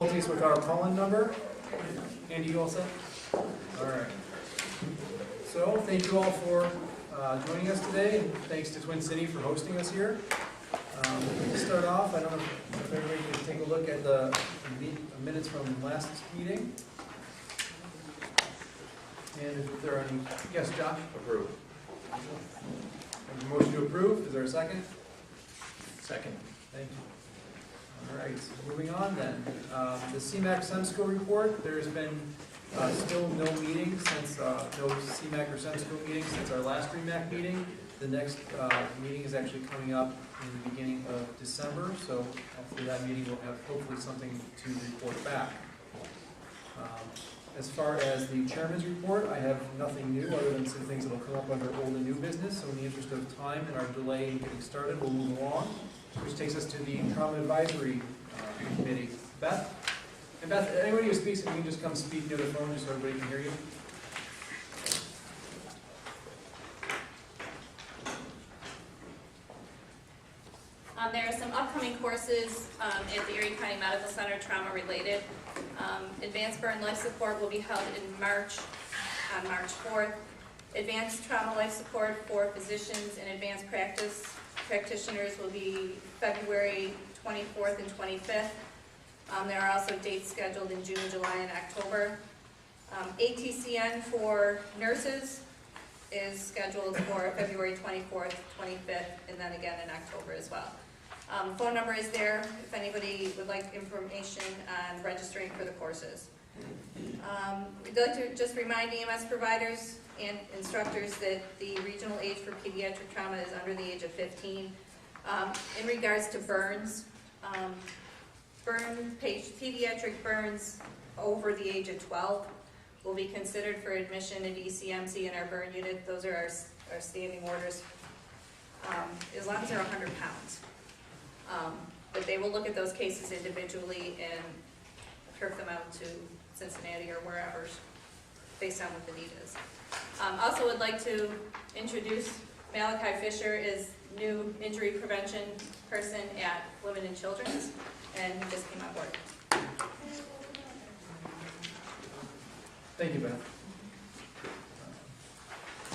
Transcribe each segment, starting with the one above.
With our call-in number. Andy, you all set? All right. So thank you all for joining us today, and thanks to Twin City for hosting us here. To start off, I don't know if everybody can take a look at the minutes from last meeting. And if there are any, yes, Josh? Approve. Motion to approve, is there a second? Second. Thank you. All right, moving on then. The CMAC SEMSCO report, there's been still no meeting since, no CMAC or SEMSCO meeting since our last WREMAC meeting. The next meeting is actually coming up in the beginning of December, so after that meeting we'll have hopefully something to report back. As far as the chairman's report, I have nothing new other than some things that will come up under old and new business, so in the interest of time and our delay in getting started, we'll move along. Which takes us to the Trauma Advisory Committee. Beth? And Beth, anybody who speaks, if you can just come speak near the phone just so everybody can hear you. There are some upcoming courses at the Erie County Medical Center, trauma related. Advanced Burn Life Support will be held in March, on March 4th. Advanced Trauma Life Support for physicians and advanced practitioners will be February 24th and 25th. There are also dates scheduled in June, July, and October. ATCN for nurses is scheduled for February 24th, 25th, and then again in October as well. Phone number is there if anybody would like information on registering for the courses. We'd like to just remind EMS providers and instructors that the regional age for pediatric trauma is under the age of 15. In regards to burns, pediatric burns over the age of 12 will be considered for admission at ECMC in our burn unit. Those are our standing orders, as long as they're 100 pounds. But they will look at those cases individually and turf them out to Cincinnati or wherever, based on what the need is. Also would like to introduce Malachi Fisher as new injury prevention person at Women and Children's, and he just came on board. Thank you, Beth.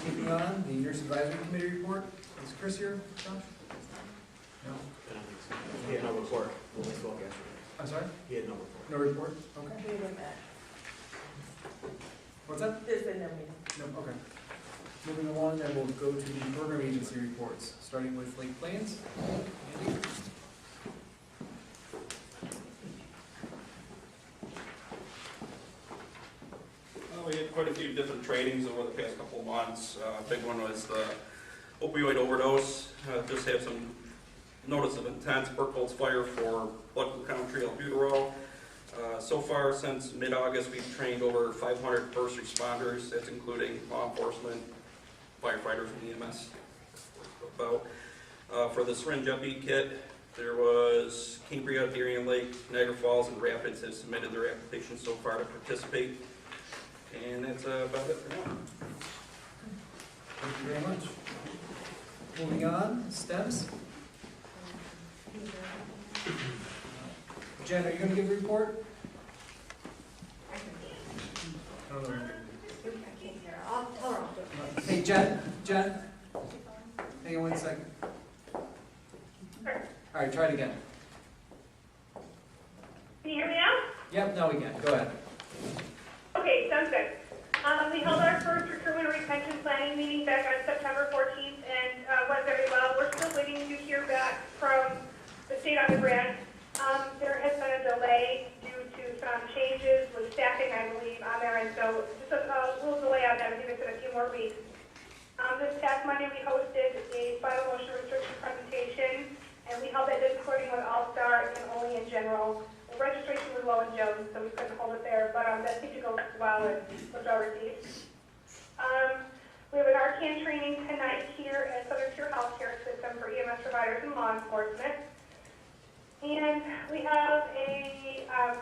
Keeping on, the Nurse Advisory Committee report. Is Chris here, Josh? No? He had no report when we spoke yesterday. I'm sorry? He had no report. No report? Okay. What's that? There's been no meeting. No, okay. Moving along, then we'll go to the program agency reports, starting with Lake Plains. Andy? Well, we had quite a few different trainings over the past couple of months. Big one was the opioid overdose. Just have some notice of intent, Burkholz fire for blood glucometry albuterol. So far, since mid-August, we've trained over 500 first responders. That's including law enforcement, firefighters, and EMS. For the syringe upbeat kit, there was Cambria, Darien Lake, Niagara Falls, and Rapids have submitted their applications so far to participate. And that's about it for now. Thank you very much. Moving on, STEMS. Jen, are you going to give a report? I don't know. I can't hear. I'll tell her. I'll do it. Hey, Jen, hang on 1 second. All right, try it again. Can you hear me now? Yep, now we can. Go ahead. Okay, sounds good. We held our first recruitment and retention planning meeting back on September 14th and went very well. We're still waiting to hear back from the state on the grant. There has been a delay due to some changes with staffing, I believe, on there, and so just a little delay on that. I think it's been a few more weeks. This past Monday, we hosted a final motion restriction presentation, and we held that discording with All-Star and only in general. The registration was low in Jones, so we couldn't hold it there, but that seemed to go well and was well received. We have an RCAN training tonight here at Southern Tier Healthcare System for EMS providers and law enforcement. And we have a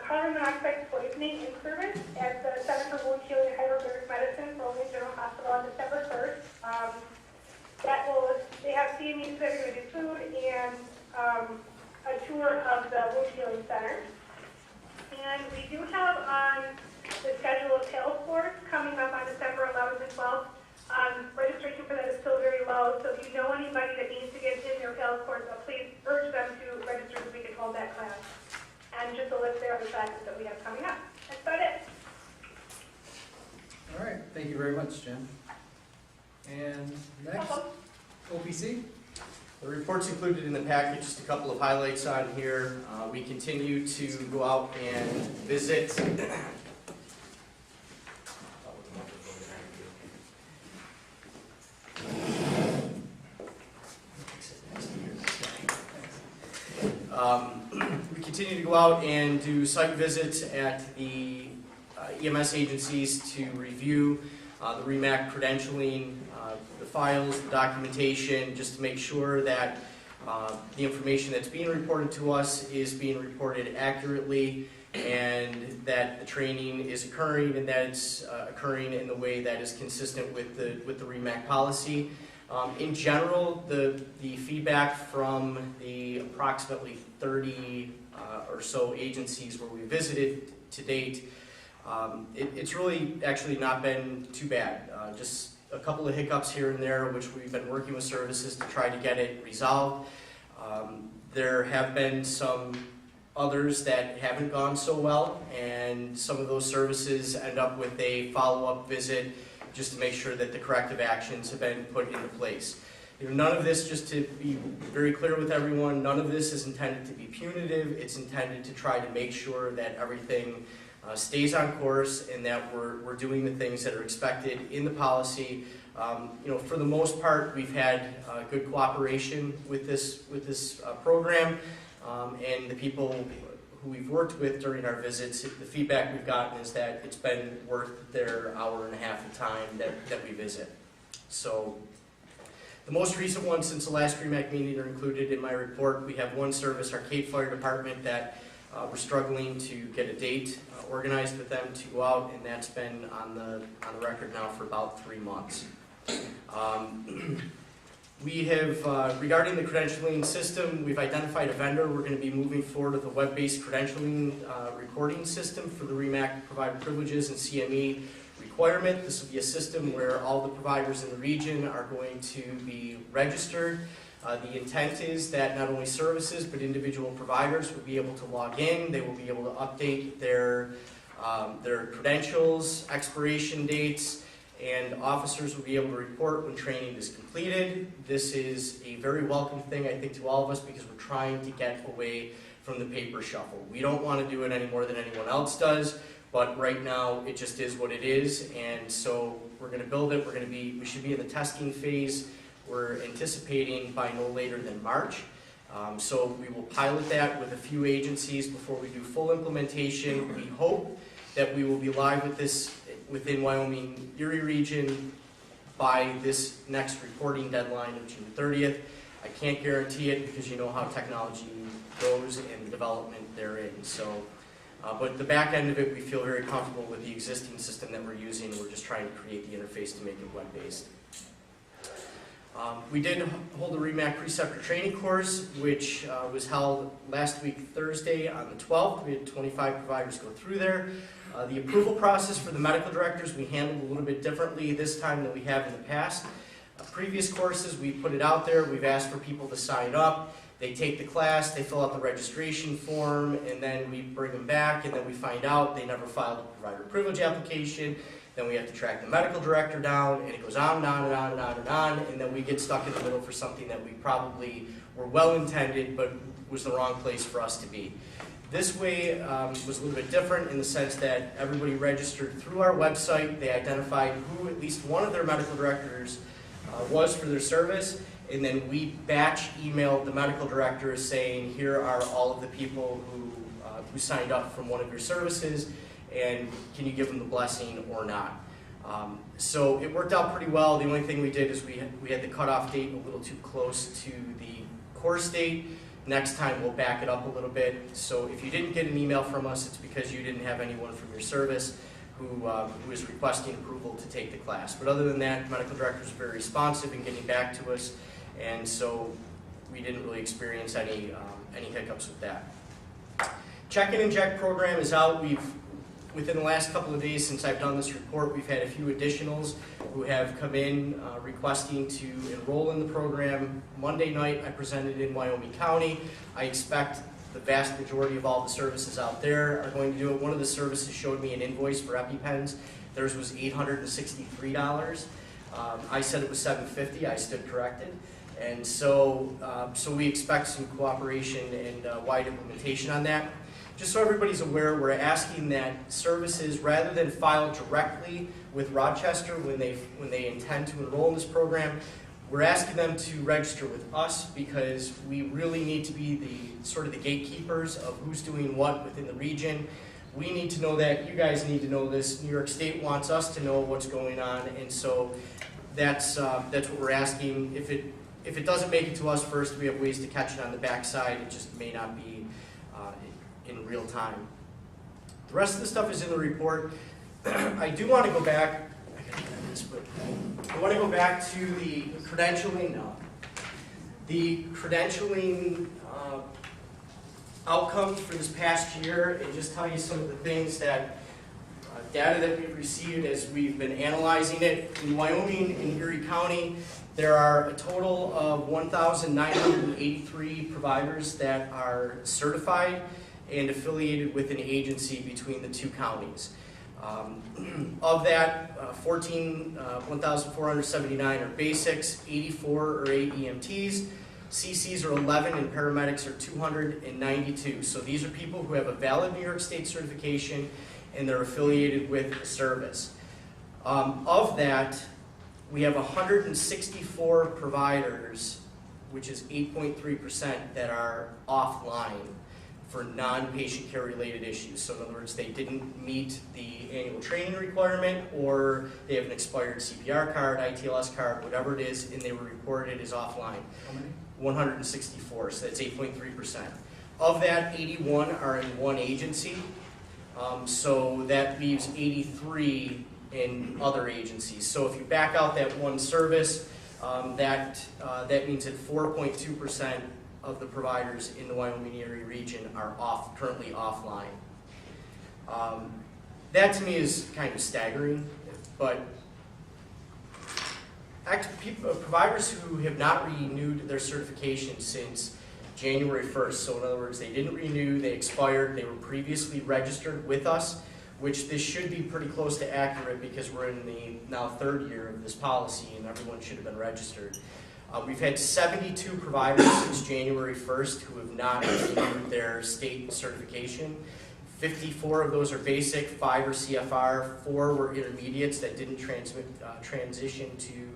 carbon monoxide poisoning in service at the Center for Wound Healing and Hyperbaric Medicine for Olean General Hospital on December 1st. They have CMEs that are going to do food and a tour of the Wound Healing Center. And we do have on the schedule of tail sports coming up on December 11th and 12th. Registration for that is still very low, so if you know anybody that needs to get in their tail sports, please urge them to register so we can hold that class. And just a list there of the classes that we have coming up. That's about it. All right, thank you very much, Jen. And next, OPC? The report's included in the package, just a couple of highlights on here. We continue to go out and visit. We continue to go out and do site visits at the EMS agencies to review the WREMAC credentialing, the files, the documentation, just to make sure that the information that's being reported to us is being reported accurately, and that the training is occurring, and that it's occurring in the way that is consistent with the WREMAC policy. In general, the feedback from the approximately 30 or so agencies where we visited to date, it's really actually not been too bad. Just a couple of hiccups here and there, which we've been working with services to try to get it resolved. There have been some others that haven't gone so well, and some of those services end up with a follow-up visit just to make sure that the corrective actions have been put into place. You know, none of this, just to be very clear with everyone, none of this is intended to be punitive. It's intended to try to make sure that everything stays on course, and that we're doing the things that are expected in the policy. You know, for the most part, we've had good cooperation with this program, and the people who we've worked with during our visits, the feedback we've gotten is that it's been worth their hour and a half of time that we visit. So the most recent ones since the last WREMAC meeting are included in my report. We have one service, our Cape Fire Department, that we're struggling to get a date organized with them to go out, and that's been on the record now for about 3 months. We have, regarding the credentialing system, we've identified a vendor. We're going to be moving forward with a web-based credentialing recording system for the WREMAC provider privileges and CME requirement. This will be a system where all the providers in the region are going to be registered. The intent is that not only services but individual providers will be able to log in. They will be able to update their credentials, expiration dates, and officers will be able to report when training is completed. This is a very welcome thing, I think, to all of us, because we're trying to get away from the paper shuffle. We don't want to do it any more than anyone else does, but right now it just is what it is, and so we're going to build it. We should be in the testing phase. We're anticipating by no later than March. So we will pilot that with a few agencies before we do full implementation. We hope that we will be live with this within Wyoming Erie region by this next reporting deadline of June 30th. I can't guarantee it, because you know how technology goes and the development therein. So, but the back end of it, we feel very comfortable with the existing system that we're using. We're just trying to create the interface to make it web-based. We did hold the WREMAC preceptor training course, which was held last week Thursday on the 12th. We had 25 providers go through there. The approval process for the medical directors we handled a little bit differently this time than we have in the past. Previous courses, we put it out there. We've asked for people to sign up. They take the class, they fill out the registration form, and then we bring them back, and then we find out they never filed a provider privilege application. Then we have to track the medical director down, and it goes on and on and on and on and on, and then we get stuck in the middle for something that we probably were well-intended, but was the wrong place for us to be. This way was a little bit different in the sense that everybody registered through our website. They identified who at least one of their medical directors was for their service, and then we batch emailed the medical directors saying, here are all of the people who signed up from one of your services, and can you give them the blessing or not? So it worked out pretty well. The only thing we did is we had the cutoff date a little too close to the course date. Next time we'll back it up a little bit. So if you didn't get an email from us, it's because you didn't have anyone from your service who is requesting approval to take the class. But other than that, medical directors were very responsive in getting back to us, and so we didn't really experience any hiccups with that. Check and inject program is out. Within the last couple of days since I've done this report, we've had a few additionals who have come in requesting to enroll in the program. Monday night, I presented in Wyoming County. I expect the vast majority of all the services out there are going to do it. One of the services showed me an invoice for EpiPens. Theirs was $863. I said it was $750. I stood corrected. And so we expect some cooperation and wide implementation on that. Just so everybody's aware, we're asking that services, rather than file directly with Rochester when they intend to enroll in this program, we're asking them to register with us because we really need to be the gatekeepers of who's doing what within the region. We need to know that. You guys need to know this. New York State wants us to know what's going on, and so that's what we're asking. If it doesn't make it to us first, we have ways to catch it on the backside. It just may not be in real time. The rest of the stuff is in the report. I do want to go back. I want to go back to the credentialing. The credentialing outcomes for this past year, and just tell you some of the things that data that we've received as we've been analyzing it. In Wyoming and Erie County, there are a total of 1,983 providers that are certified and affiliated with an agency between the two counties. Of that, 1,479 are basics, 84 are AEMTs, CCs are 11, and paramedics are 292. So these are people who have a valid New York State certification and they're affiliated with a service. Of that, we have 164 providers, which is 8.3%, that are offline for non-patient care related issues. So in other words, they didn't meet the annual training requirement, or they have an expired CPR card, ITLS card, whatever it is, and they were reported as offline. How many? 164, so that's 8.3%. Of that, 81 are in one agency, so that leaves 83 in other agencies. So if you back out that one service, that means that 4.2% of the providers in the Wyoming area region are currently offline. That to me is kind of staggering, but providers who have not renewed their certification since January 1st, so in other words, they didn't renew, they expired, they were previously registered with us, which this should be pretty close to accurate because we're in the now third year of this policy and everyone should have been registered. We've had 72 providers since January 1st who have not renewed their state certification. 54 of those are basic, 5 are CFR, 4 were intermediates that didn't transition to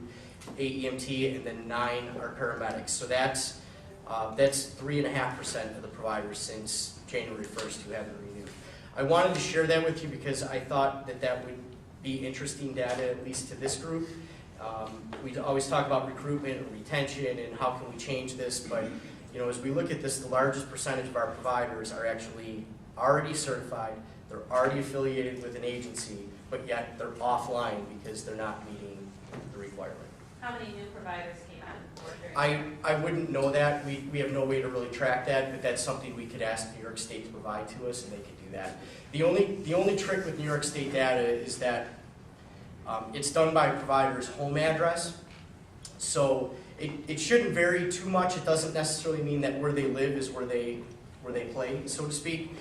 AEMT, and then 9 are paramedics. So that's 3.5% of the providers since January 1st who haven't renewed. I wanted to share that with you because I thought that would be interesting data, at least to this group. We always talk about recruitment and retention and how can we change this, but as we look at this, the largest percentage of our providers are actually already certified, they're already affiliated with an agency, but yet they're offline because they're not meeting the requirement. How many new providers came on board? I wouldn't know that. We have no way to really track that, but that's something we could ask New York State to provide to us, and they could do that. The only trick with New York State data is that it's done by provider's home address, so it shouldn't vary too much. It doesn't necessarily mean that where they live is where they play, so to speak.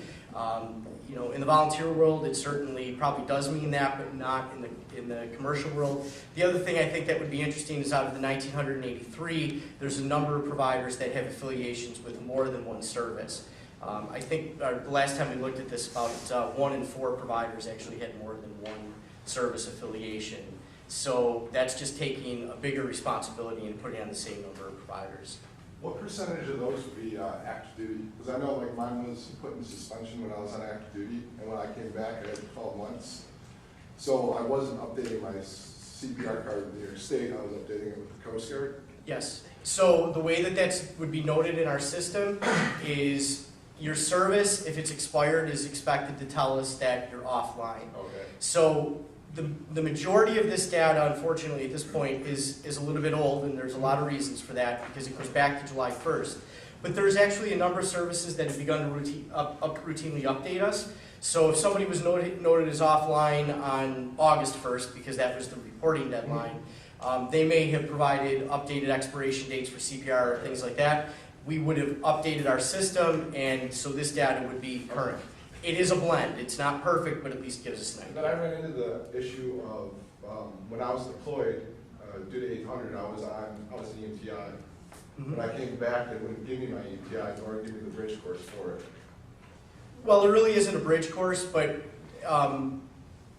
In the volunteer world, it certainly probably does mean that, but not in the commercial world. The other thing I think that would be interesting is out of the 1,983, there's a number of providers that have affiliations with more than one service. I think the last time we looked at this, about 1 in 4 providers actually had more than one service affiliation. So that's just taking a bigger responsibility and putting on the same number of providers. What percentage of those would be active duty? Because I know mine was put in suspension when I was on active duty, and when I came back I had 12 months. So I wasn't updating my CPR card with New York State, I was updating it with the Coast Guard. Yes. So the way that would be noted in our system is your service, if it's expired, is expected to tell us that you're offline. Okay. So the majority of this data, unfortunately, at this point is a little bit old, and there's a lot of reasons for that because it goes back to July 1st. But there's actually a number of services that have begun to routinely update us. So if somebody was noted as offline on August 1st, because that was the reporting deadline, they may have provided updated expiration dates for CPR or things like that. We would have updated our system, and so this data would be current. It is a blend. It's not perfect, but at least gives us an But idea. I ran into the issue of, when I was deployed, due to 800, I was an EMTI. Mhm. When I came back, they wouldn't give me my EMTI, nor give me the bridge course for it. Well, there really isn't a bridge course, but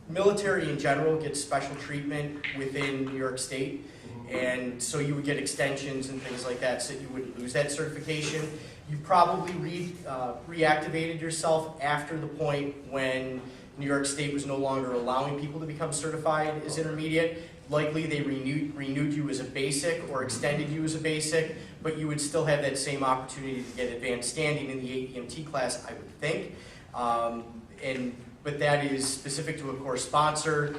military in general gets special treatment within New York State. And so you would get extensions and things like that, so you wouldn't lose that certification. You probably reactivated yourself after the point when New York State was no longer allowing people to become certified as intermediate. Likely they renewed you as a basic or extended you as a basic, but you would still have that same opportunity to get advanced standing in the AEMT class, I would think. But that is specific to a core sponsor.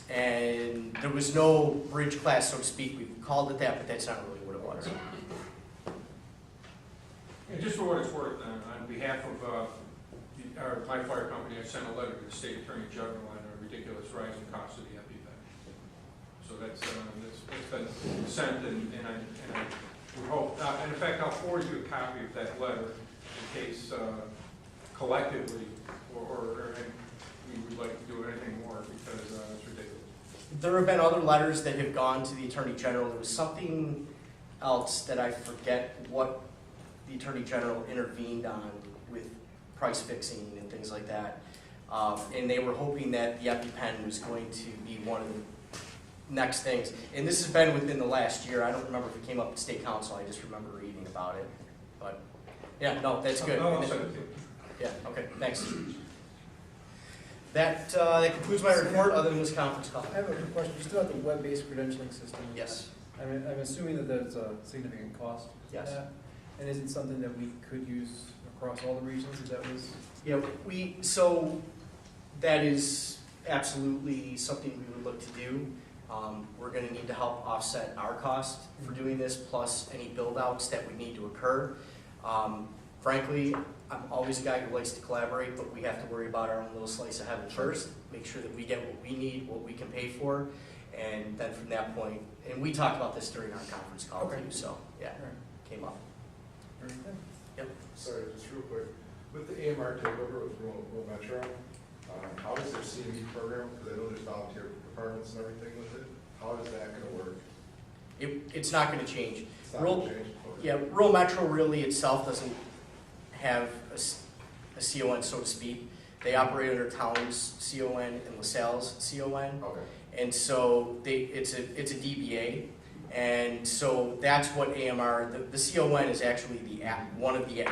And there was no bridge class, so to speak. We called it that, but that's not really what it was. And just for what it's worth, on behalf of my fire company, I sent a letter to the state attorney general on a ridiculous rising cost of the EpiPen. So that's been sent, and I would hope, and in fact, I'll forward you a copy of that letter in case collectively, or we would like to do anything more, because it's ridiculous. There have been other letters that have gone to the Attorney General. There was something else that I forget what the Attorney General intervened on with price fixing and things like that. And they were hoping that the EpiPen was going to be one of the next things. And this has been within the last year. I don't remember if it came up at State Council. I just remember reading about it. But yeah, no, that's good. I'll send it to you. Yeah, okay, thanks. That concludes my report, other than this conference call. I have a quick question, just about the web-based credentialing system. Yes. I'm assuming that there's a significant cost to Yes. that. And is it something that we could use across all the regions, if that was? Yeah, so that is absolutely something we would look to do. We're gonna need to help offset our cost for doing this, plus any build-outs that would need to occur. Frankly, I'm always a guy who likes to collaborate, but we have to worry about our own little slice of heaven first, make sure that we get what we need, what we can pay for, and then from that point, and we talked about this during our conference call Okay. too, so, yeah, All right. came up. Very good. Sorry, just real quick. With the AMR takeover with Rural Metro, how is their CME program? Because I know there's volunteer departments and everything with it. How is that going to work? It's not gonna change. It's not going to change? Okay. Yeah, Rural Metro really itself doesn't have a CON, so to speak. They operate under Town's CON and LaSalle's CON. Okay. And so it's a DBA. And so that's what AMR, the CON is actually one of the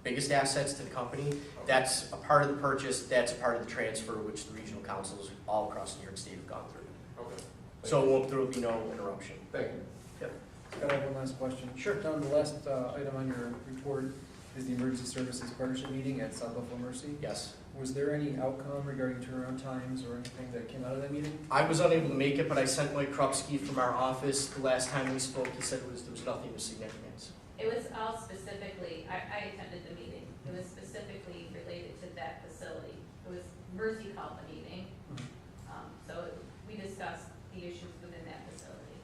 biggest assets to the company. That's a part of the purchase, that's a part of the transfer, which the regional councils all across New York State have gone through. Okay. So there will be no interruption. Thank you. Scott, I have one last question. Sure. Don, the last item on your report is the Emergency Services Partnership Meeting at South Buffalo Mercy. Yes. Was there any outcome regarding turnaround times or anything that came out of that meeting? I was unable to make it, but I sent Mike Krupski from our office the last time we spoke. He said there was nothing of significance. It was all specifically, I attended the meeting, it was specifically related to that facility. It was Mercy called the meeting, so we discussed the issues within that facility.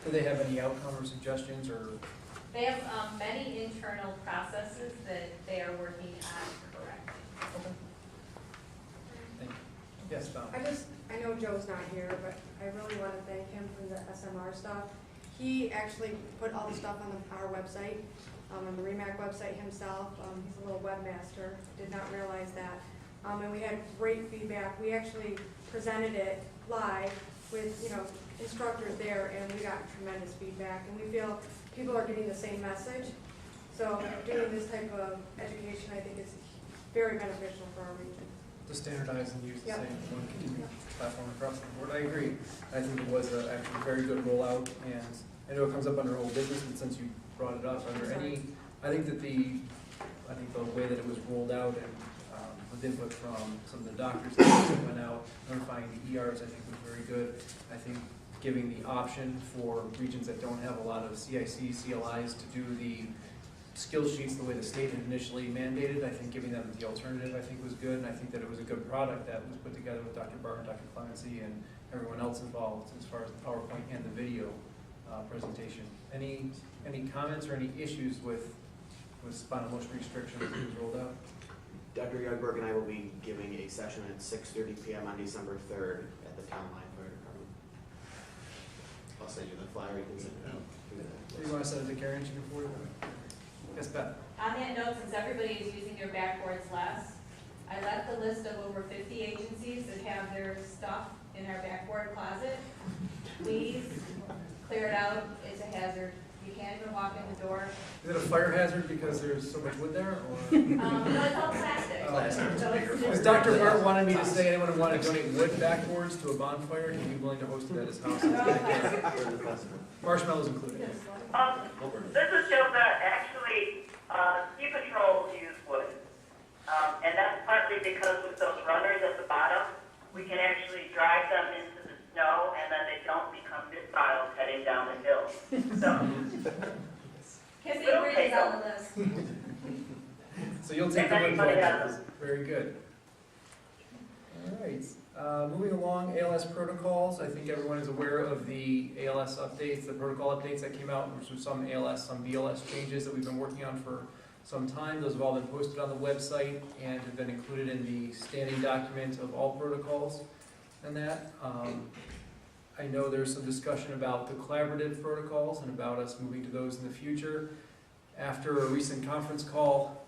Do they have any outcome or suggestions or? They have many internal processes that they are working on correcting. Thank you. Yes, Don. I know Joe's not here, but I really want to thank him for the SMR stuff. He actually put all the stuff on our website, on the REMAC website himself. He's a little webmaster, did not realize that. And we had great feedback. We actually presented it live with, instructors there, and we got tremendous feedback. And we feel people are getting the same message. So doing this type of education, I think, is very beneficial for our region. To standardize and use the Yep. same one continuous platform across the board. I agree. I think it was actually a very good rollout, and I know it comes up under old business, but since you brought it up, are there any, I think the way that it was rolled out and with input from some of the doctors that went out, notifying the ERs, I think was very good. I think giving the option for regions that don't have a lot of CIC, CLIs to do the skill sheets the way the state had initially mandated. I think giving them the alternative, I think, was good, and I think that it was a good product that was put together with Dr. Barr and Dr. Clemency and everyone else involved as far as the PowerPoint and the video presentation. Any comments or any issues with spinal motion restrictions that was rolled out? Dr. Youngberg and I will be giving a session at 6:30 p.m. on December 3rd at the Town Line Fire Department. I'll send you the flyer, you can send it out. Do you want to send it to Karen before? Yes, Beth? On that note, since everybody is using their backboards less, I left a list of over 50 agencies that have their stuff in our backboard closet. Please clear it out, it's a hazard. You can't even walk in the door. Is it a fire hazard because there's so much wood there, or? No, it's all plastic. Plastic. So it's- Because Dr. Bart wanted me to say anyone who wanted to donate wood backboards to a bonfire, he'd be willing to host it at his house. Marshmallows included. This is Jilda. Actually, ski patrols use wood. And that's partly because with those runners at the bottom, we can actually drive them into the snow and then they don't become missiles heading down the hill. So, Kissing Bridge is on the list. So you'll take the wood Anybody pledges. Very good. All right, moving along, ALS protocols. I think everyone is aware of the ALS updates, the protocol updates that came out, which was some ALS, some BLS changes that we've been working on for some time. Those have all been posted on the website and have been included in the standing document of all protocols and that. I know there's some discussion about the collaborative protocols and about us moving to those in the future. After a recent conference call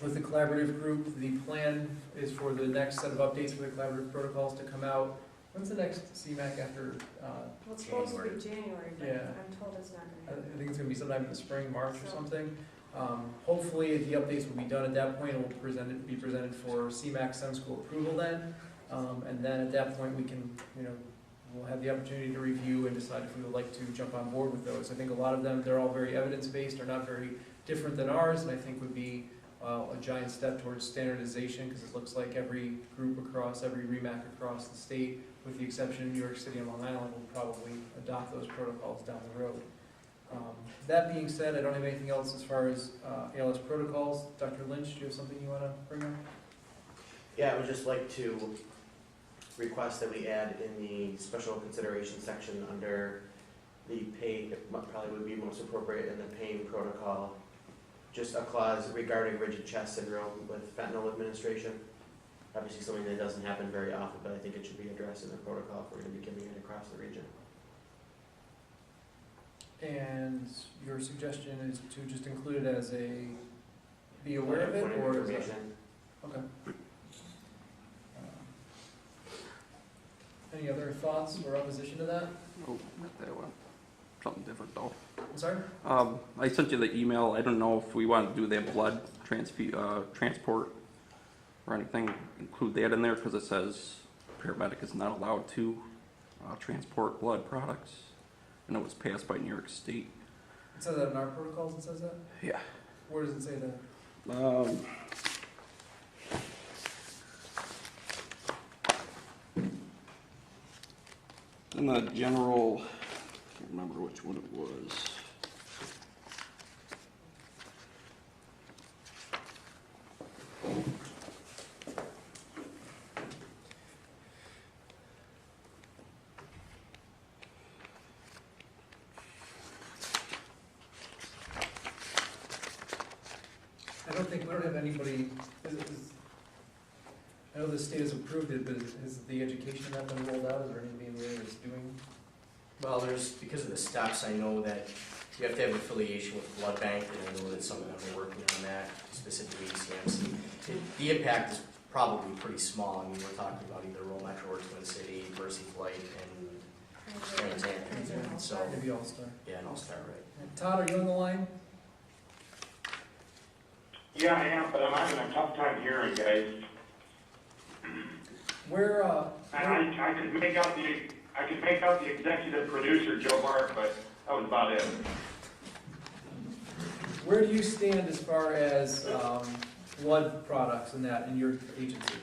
with the collaborative group, the plan is for the next set of updates for the collaborative protocols to come out. When's the next CMAC after? Well, it's supposed to be January, but Yeah. I'm told it's not I going to. think it's going to be sometime in the spring, March or something. Hopefully, the updates will be done at that point. It will be presented for CMAC Sun School approval then. And then at that point, we can, we'll have the opportunity to review and decide if we would like to jump on board with those. I think a lot of them, they're all very evidence-based, are not very different than ours, and I think would be a giant step towards standardization, because it looks like every group across, every REMAC across the state, with the exception of New York City and Long Island, will probably adopt those protocols down the road. That being said, I don't have anything else as far as ALS protocols. Dr. Lynch, do you have something you want to bring up? Yeah, I would just like to request that we add in the special consideration section under the pain, it probably would be most appropriate in the pain protocol, just a clause regarding rigid chest syndrome with fentanyl administration. Obviously something that doesn't happen very often, but I think it should be addressed in the protocol if we're going to be giving it across the region. And your suggestion is to just include it as a, be aware of it, Point or is that? information. Okay. Any other thoughts or opposition to that? Oh, not that one. Something different though. I'm sorry? I sent you the email. I don't know if we want to do that blood transport or anything. Include that in there because it says paramedic is not allowed to transport blood products. And it was passed by New York State. It says that in our protocols, it says that? Yeah. Where does it say that? In the general, I can't remember which one it was. I don't think, we don't have anybody, I know the state has approved it, but has the education not been rolled out? Is there anybody there that's doing? Well, because of the steps, I know that you have to have affiliation with blood bank, and I know that some of them are working on that, specifically CMC. The impact is probably pretty small. I mean, we're talking about either Rural Metro or Twin City, Mercy Flight, and Trans Am. So, Maybe All-Star. yeah, and All-Star, right. Todd, are you on the line? Yeah, I am, but I'm having a tough time hearing, guys. Where, I could make out the executive producer, Joe Mark, but that was about it. where do you stand as far as blood products and that in your agency?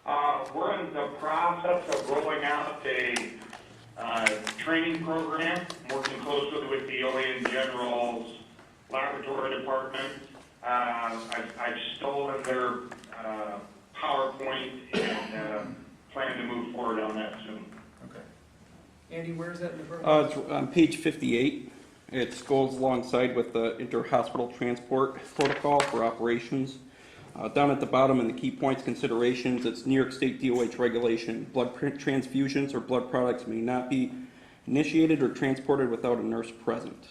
We're in the process of rolling out a training program, working closely with the Alien General's laboratory department. I've stolen their PowerPoint and plan to move forward on that soon. Okay. Andy, where is that in the program? It's on page 58. It goes alongside with the inter-hospital transport protocol for operations. Down at the bottom in the key points considerations, it's New York State DOH regulation. Blood transfusions or blood products may not be initiated or transported without a nurse present.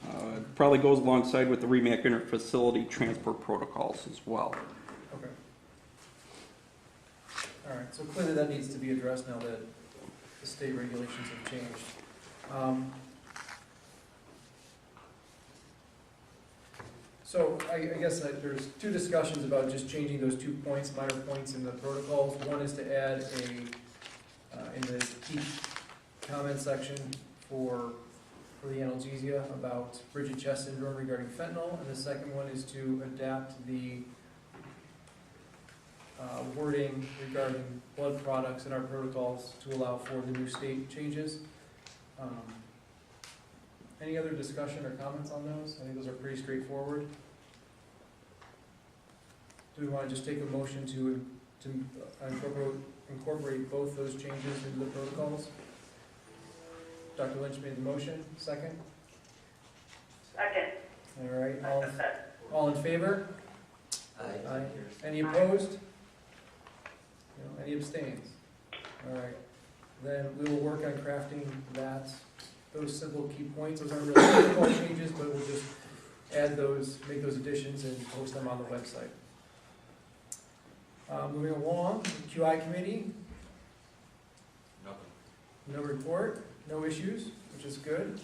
It probably goes alongside with the REMAC inter-facility transport protocols as well. Okay. All right, so clearly that needs to be addressed now that the state regulations have changed. So I guess that there's two discussions about just changing those 2 points, minor points in the protocols. One is to add in the key comment section for the analgesia about Bridget chest syndrome regarding fentanyl, and the second one is to adapt the wording regarding blood products in our protocols to allow for the new state changes. Any other discussion or comments on those? I think those are pretty straightforward. Do we want to just take a motion to incorporate both those changes into the protocols? Dr. Lynch made the motion. Second? Second. All right. All in favor? Aye. Any opposed? No. Any abstains? All right. Then we will work on crafting those simple key points. Those aren't really protocol changes, but we'll just add those, make those additions, and post them on the website. Moving along, QI committee. Nothing. No report, no issues, which is good.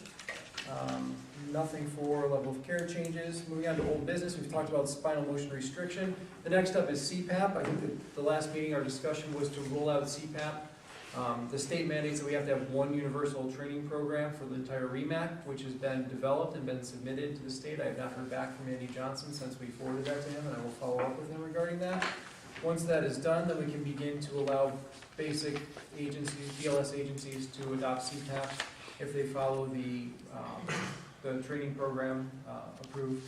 Nothing for level of care changes. Moving on to old business, we've talked about spinal motion restriction. The next up is CPAP. I think that the last meeting our discussion was to roll out CPAP. The state mandates that we have to have one universal training program for the entire REMAC, which has been developed and been submitted to the state. I have not heard back from Andy Johnson since we forwarded that to him, and I will follow up with him regarding that. Once that is done, then we can begin to allow basic agencies, BLS agencies, to adopt CPAP if they follow the training program approved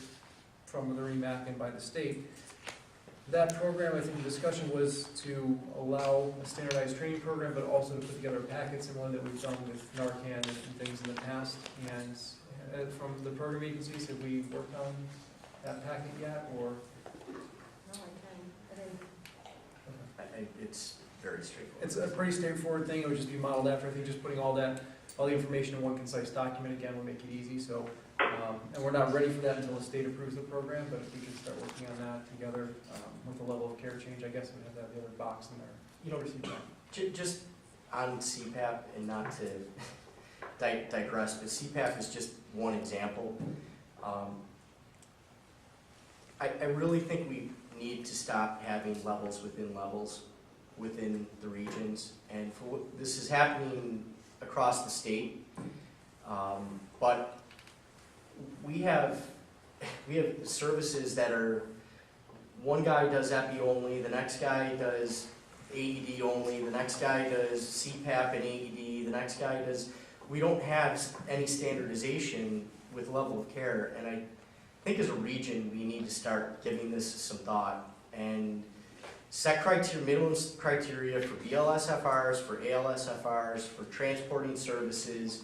from the REMAC and by the state. That program, I think the discussion was to allow a standardized training program, but also to put together a packet similar that we've done with Narcan and things in the past. And from the program agencies, have we worked on that packet yet, or? No, I didn't. It's very straightforward. It's a pretty straightforward thing. It would just be modeled after, I think, just putting all the information in one concise document again will make it easy. So, and we're not ready for that until the state approves the program, but if we could start working on that together with the level of care change, I guess we'd have to have the other box in there. You don't receive that. Just on CPAP, and not to digress, but CPAP is just one example. I really think we need to stop having levels within the regions, and this is happening across the state, but we have services that are, one guy does epi only, the next guy does AED only, the next guy does CPAP and AED, the next guy does, we don't have any standardization with level of care, and I think as a region we need to start giving this some thought and set minimum criteria for BLSFRs, for ALSFRs, for transporting services,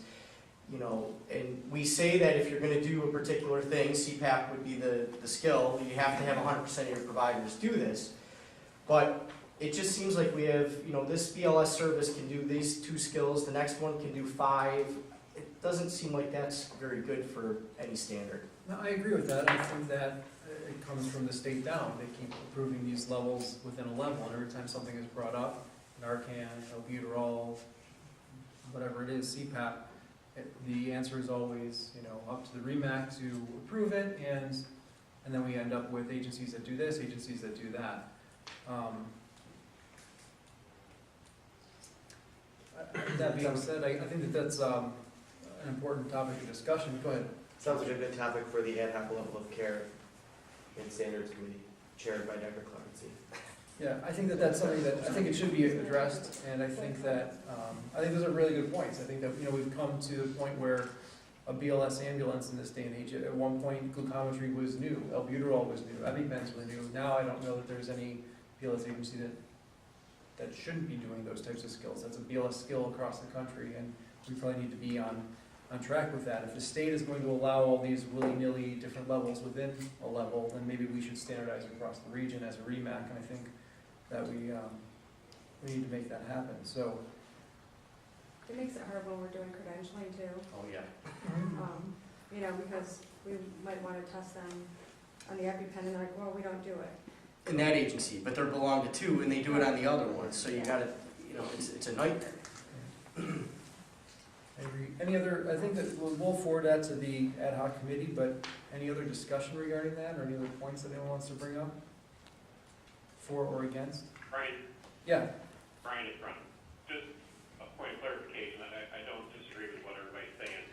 and we say that if you're going to do a particular thing, CPAP would be the skill, you have to have 100% of your providers do this, but it just seems like we have, this BLS service can do these 2 skills, the next one can do 5, it doesn't seem like that's very good for any standard. No, I agree with that. I think that it comes from the state down. They keep approving these levels within a level, and every time something is brought up, Narcan, albuterol, whatever it is, CPAP, the answer is always, up to the REMAC to approve it, and then we end up with agencies that do this, agencies that do that. That being said, I think that that's an important topic of discussion. Go ahead. Sounds like a good topic for the ad hoc level of care and standards committee, chaired by Dr. Clemency. Yeah, I think that that's something that, I think it should be addressed, and I think that, I think those are really good points. I think that, we've come to the point where a BLS ambulance in this day and age, at one point glucometry was new, albuterol was new, EpiPens were new. Now I don't know that there's any BLS agency that shouldn't be doing those types of skills. That's a BLS skill across the country, and we probably need to be on track with that. If the state is going to allow all these willy-nilly different levels within a level, then maybe we should standardize across the region as a REMAC, and I think that we need to make that happen. So, It makes it hard when we're doing credentialing too, Oh, yeah. because we might want to test them on the EpiPen and they're like, well, we don't do it. In that agency, but they're belong to two, and they do it on the other one, so you gotta, it's a nightmare. I agree. Any other, I think that we'll forward that to the ad hoc committee, but any other discussion regarding that, or any other points that anyone wants to bring up? For or against? Brian, Yeah. Brian is from. Just a point of clarification, I don't disagree with what everybody's saying.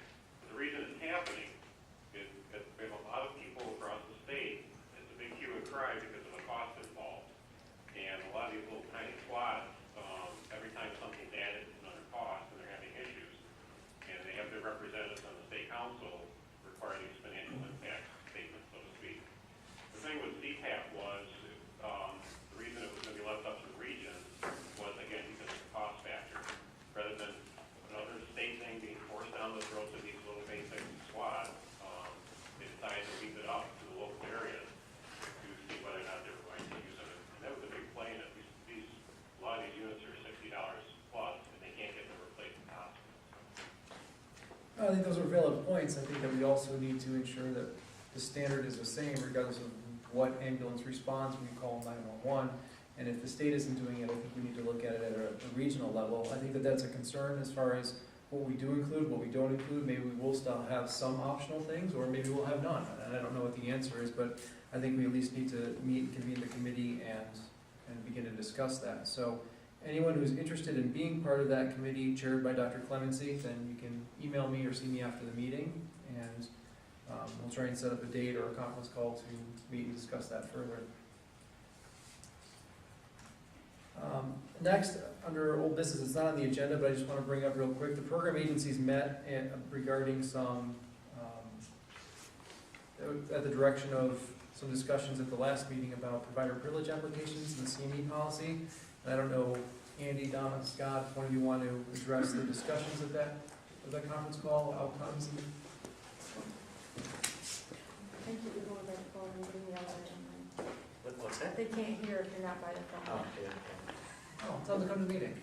The reason it's happening is that we have a lot of people across the state, it's a big hue and cry because of the cost involved. And a lot of these little tiny squads, every time something's added, it's another cost, and they're having issues. And they have their representatives on the state council requiring these financial impact statements, so to speak. The thing with CPAP was, the reason it was going to be left up to the region was, again, because of the cost factor. Rather than another state thing being forced down the throats of these little basic squads, they decided to leave it up to the local areas to see whether or not they were going to use it. And that was a big play in it. A lot of these units are $60 plus, and they can't get the replacement cost. I think those are valid points. I think that we also need to ensure that the standard is the same regardless of what ambulance responds when you call 911. And if the state isn't doing it, I think we need to look at it at a regional level. I think that that's a concern as far as what we do include, what we don't include. Maybe we will still have some optional things, or maybe we'll have none. And I don't know what the answer is, but I think we at least need to meet, convene the committee, and begin to discuss that. So anyone who's interested in being part of that committee chaired by Dr. Clemency, then you can email me or see me after the meeting, and we'll try and set up a date or a conference call to meet and discuss that further. Next, under old business, it's not on the agenda, but I just want to bring up real quick, the program agencies met regarding some, at the direction of some discussions at the last meeting about provider privilege applications and the CME policy. And I don't know, Andy, Donna, Scott, if one of you want to address the discussions of that conference call, outcomes. Thank you for going by the phone and getting the other. What's that? They can't hear if you're not by the phone. Oh, yeah. Oh, tell them to come to the meeting.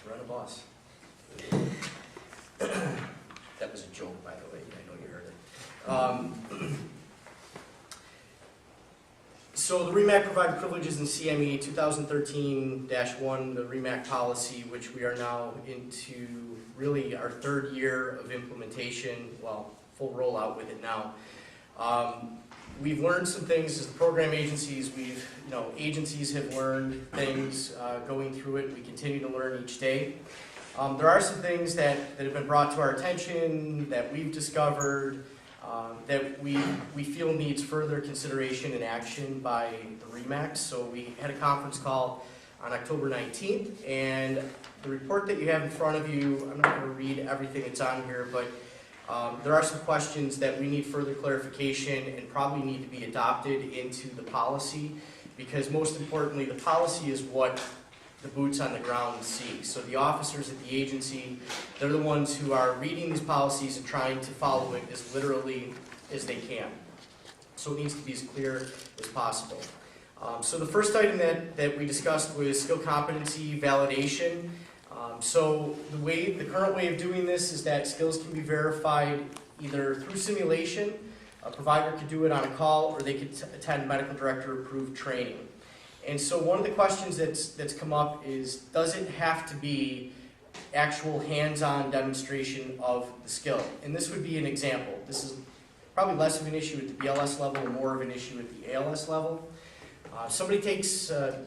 Run a bus. That was a joke, by the way. I know you heard it. So the REMAC provided privileges in CME 2013-1, the REMAC policy, which we are now into really our third year of implementation, well, full rollout with it now. We've learned some things as the program agencies. Agencies have learned things going through it. We continue to learn each day. There are some things that have been brought to our attention that we've discovered that we feel needs further consideration and action by the REMAC. So we had a conference call on October 19th, and the report that you have in front of you, I'm not going to read everything that's on here, but there are some questions that we need further clarification and probably need to be adopted into the policy, because most importantly, the policy is what the boots on the ground see. So the officers at the agency, they're the ones who are reading these policies and trying to follow it as literally as they can. So it needs to be as clear as possible. So the first item that we discussed was skill competency validation. So the current way of doing this is that skills can be verified either through simulation, a provider could do it on a call, or they could attend medical director approved training. And so one of the questions that's come up is, does it have to be actual hands-on demonstration of the skill? And this would be an example. This is probably less of an issue at the BLS level and more of an issue at the ALS level. Somebody takes an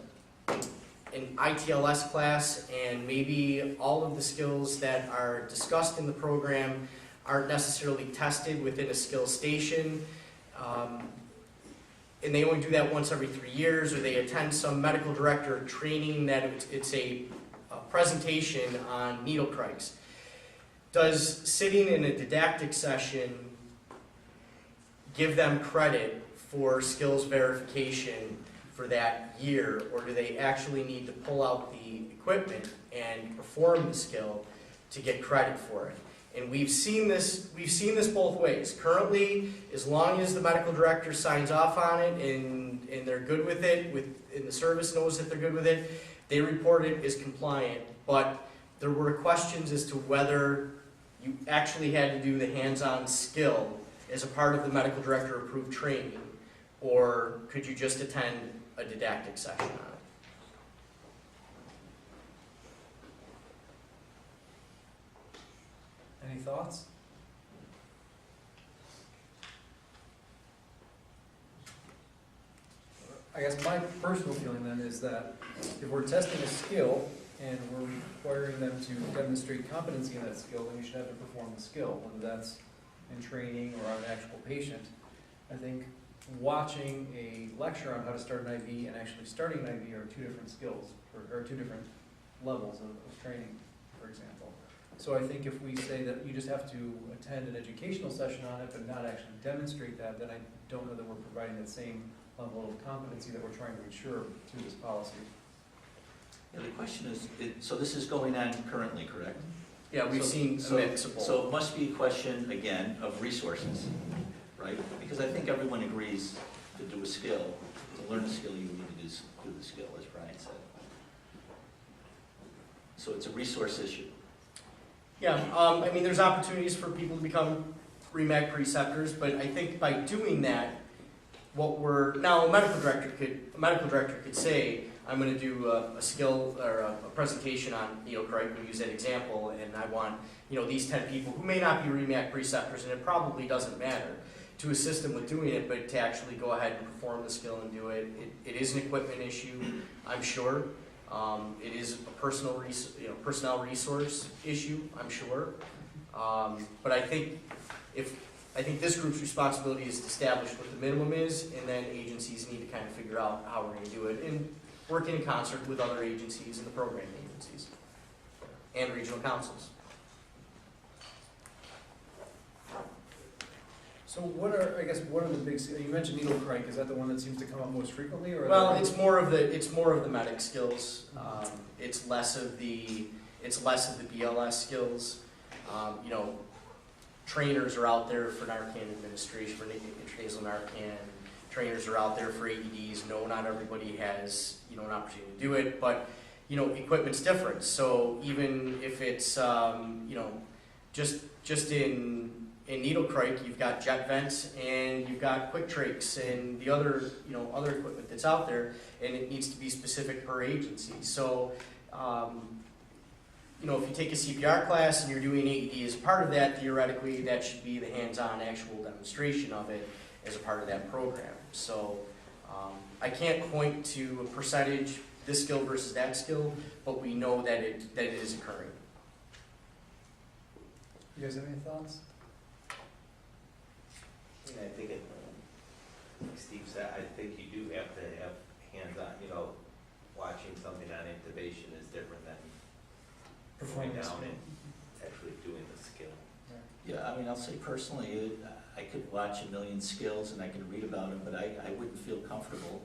ITLS class, and maybe all of the skills that are discussed in the program aren't necessarily tested within a skill station. and they only do that once every 3 years, or they attend some medical director training that it's a presentation on needle crikes. Does sitting in a didactic session give them credit for skills verification for that year, or do they actually need to pull out the equipment and perform the skill to get credit for it? And we've seen this both ways. Currently, as long as the medical director signs off on it and they're good with it, and the service knows that they're good with it, they report it as compliant. But there were questions as to whether you actually had to do the hands-on skill as a part of the medical director approved training, or could you just attend a didactic session on it? Any thoughts? I guess my personal feeling then is that if we're testing a skill and we're requiring them to demonstrate competency in that skill, then we should have to perform the skill, whether that's in training or on an actual patient. I think watching a lecture on how to start an IV and actually starting an IV are two different skills, or two different levels of training, for example. So I think if we say that you just have to attend an educational session on it but not actually demonstrate that, then I don't know that we're providing that same level of competency that we're trying to ensure through this policy. Yeah, the question is, so this is going on currently, correct? Yeah, we've seen a mix of both. So it must be a question, again, of resources, right? Because I think everyone agrees to do a skill, to learn a skill, you need to do the skill, as Brian said. So it's a resource issue. Yeah, I mean, there's opportunities for people to become REMAC preceptors, but I think by doing that, now a medical director could say, I'm going to do a skill or a presentation on needle crike, we use that example, and I want these 10 people who may not be REMAC preceptors, and it probably doesn't matter, to assist them with doing it, but to actually go ahead and perform the skill and do it. It is an equipment issue, I'm sure. It is a personnel resource issue, I'm sure. But I think this group's responsibility is to establish what the minimum is, and then agencies need to kind of figure out how we're going to do it, and working in concert with other agencies and the program agencies and regional councils. So what are the big, you mentioned needle crike, is that the one that seems to come up most frequently, or? Well, it's more of the medic skills. It's less of the BLS skills. Trainers are out there for Narcan administration, for intranasal Narcan. Trainers are out there for AEDs. No, not everybody has an opportunity to do it, but equipment's different. So even if it's just in needle crike, you've got jet vents and you've got quick trakes and the other equipment that's out there, and it needs to be specific per agency. So if you take a CPR class and you're doing AED as a part of that, theoretically that should be the hands-on actual demonstration of it as a part of that program. So I can't point to a percentage, this skill versus that skill, but we know that it is occurring. You guys have any thoughts? I think like Steve said, I think you do have to have hands-on, watching something on intubation is different than going down and actually doing the skill. Yeah, I mean, I'll say personally, I could watch a million skills and I could read about them, but I wouldn't feel comfortable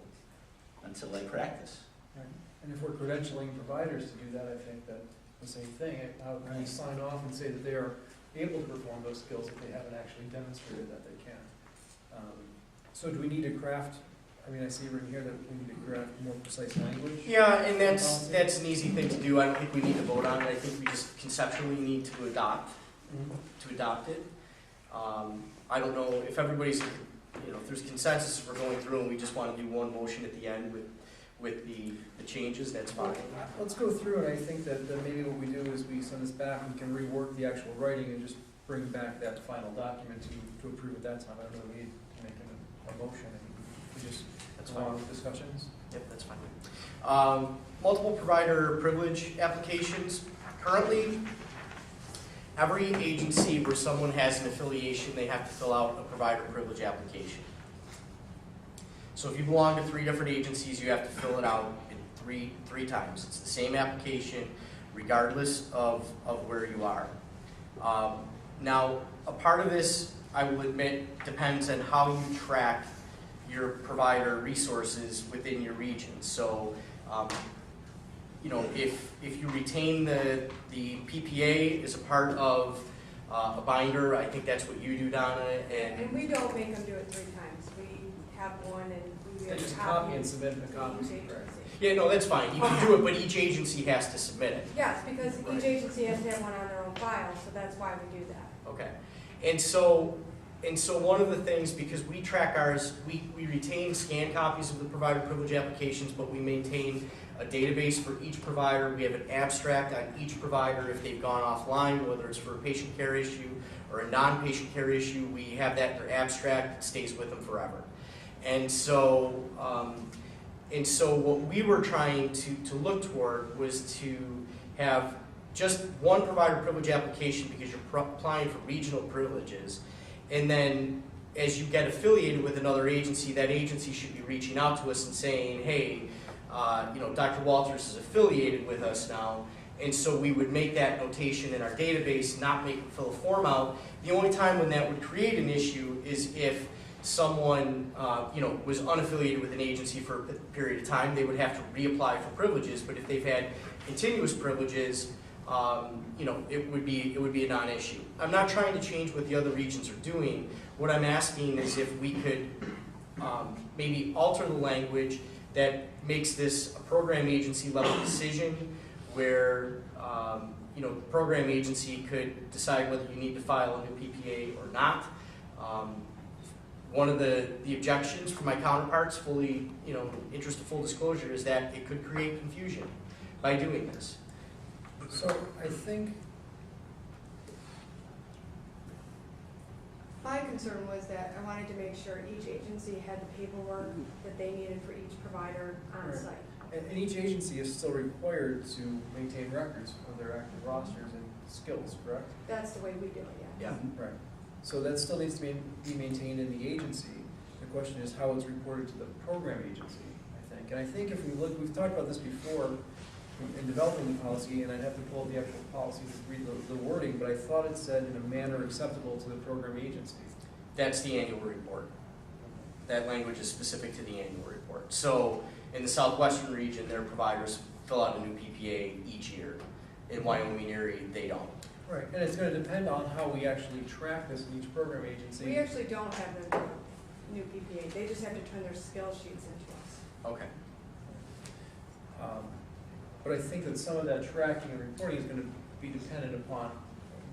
until I practice. Right. And if we're credentialing providers to do that, I think that the same thing. How can we sign off and say that they are able to perform those skills if they haven't actually demonstrated that they can? So do we need to craft, I see written here that we need to craft more precise language? Yeah, and that's an easy thing to do. I don't think we need to vote on it. I think we just conceptually need to adopt it. I don't know if everybody's, if there's consensus, if we're going through and we just want to do one motion at the end with the changes, that's fine. Let's go through, and I think that maybe what we do is we send this back, we can rework the actual writing and just bring back that final document to approve at that time. I don't know if we need to make a motion, and we just go on with discussions. Yep, that's fine. Multiple provider privilege applications. Currently, every agency where someone has an affiliation, they have to fill out a provider privilege application. So if you belong to 3 different agencies, you have to fill it out in three times. It's the same application regardless of where you are. Now, a part of this, I will admit, depends on how you track your provider resources within your region. So, if you retain the PPA as a part of a binder, I think that's what you do, Donna. And we don't make them do it 3 times. We have one and we Yeah, have just a copy and submit a copy. each agency. Yeah, no, that's fine. You can do it, but each agency has to submit it. Yes, because each agency has to have one on their own file, so that's why we do that. Okay. And so one of the things, because we track ours, we retain scanned copies of the provider privilege applications, but we maintain a database for each provider. We have an abstract on each provider if they've gone offline, whether it's for a patient care issue or a non-patient care issue. We have that in their abstract. It stays with them forever. And so what we were trying to look toward was to have just one provider privilege application because you're applying for regional privileges. And then as you get affiliated with another agency, that agency should be reaching out to us and saying, hey, Dr. Walters is affiliated with us now. And so we would make that notation in our database, not make them fill a form out. The only time when that would create an issue is if someone was unaffiliated with an agency for a period of time, they would have to reapply for privileges. But if they've had continuous privileges, it would be a non-issue. I'm not trying to change what the other regions are doing. What I'm asking is if we could maybe alter the language that makes this a program agency level decision, where the program agency could decide whether you need to file a new PPA or not. One of the objections from my counterparts, fully, in interest of full disclosure, is that it could create confusion by doing this. So I think, My concern was that I wanted to make sure each agency had the paperwork that they needed for each provider on Right. site. and each agency is still required to maintain records of their active rosters and skills, correct? That's the way we do it, yeah. Yeah. Right. So that still needs to be maintained in the agency. The question is how it's reported to the program agency, I think. And I think if we look, we've talked about this before in developing the policy, and I'd have to pull up the actual policy to read the wording, but I thought it said in a manner acceptable to the program agency. That's the annual report. That language is specific to the annual report. So in the Southwestern region, their providers fill out a new PPA each year. In Wyoming and Erie, they don't. Right, and it's gonna depend on how we actually track this in each program agency. We actually don't have them do a new PPA. They just have to turn their skill sheets into us. Okay. But I think that some of that tracking and reporting is gonna be dependent upon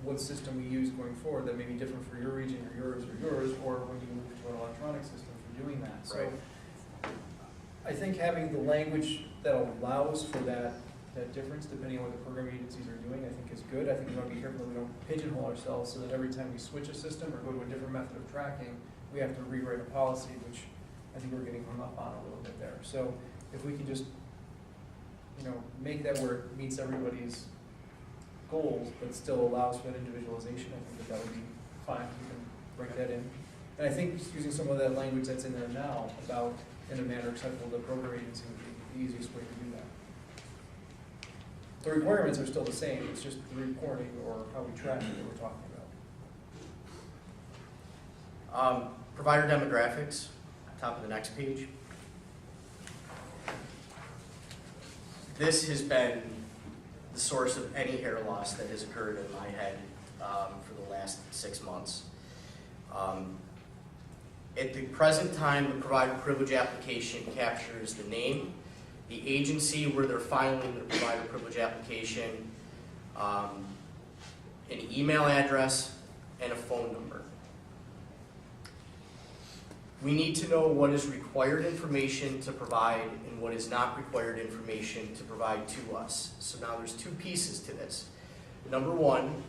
what system we use going forward. That may be different for your region or yours, or when you move to an electronic system for doing that. So Right. I think having the language that allows for that difference, depending on what the program agencies are doing, I think is good. I think we want to be careful that we don't pigeonhole ourselves so that every time we switch a system or go to a different method of tracking, we have to rewrite a policy, which I think we're getting hung up on a little bit there. So if we can just, make that where it meets everybody's goals, but still allows for that individualization, I think that would be fine. We can break that in. And I think just using some of that language that's in there now about in a manner acceptable to the program agency would be the easiest way to do that. The requirements are still the same, it's just the reporting or how we track it that we're talking about. Provider demographics, top of the next page. This has been the source of any hair loss that has occurred in my head for the last 6 months. At the present time, the provider privilege application captures the name, the agency where they're filing the provider privilege application, an email address, and a phone number. We need to know what is required information to provide and what is not required information to provide to us. So now there's 2 pieces to this. Number 1,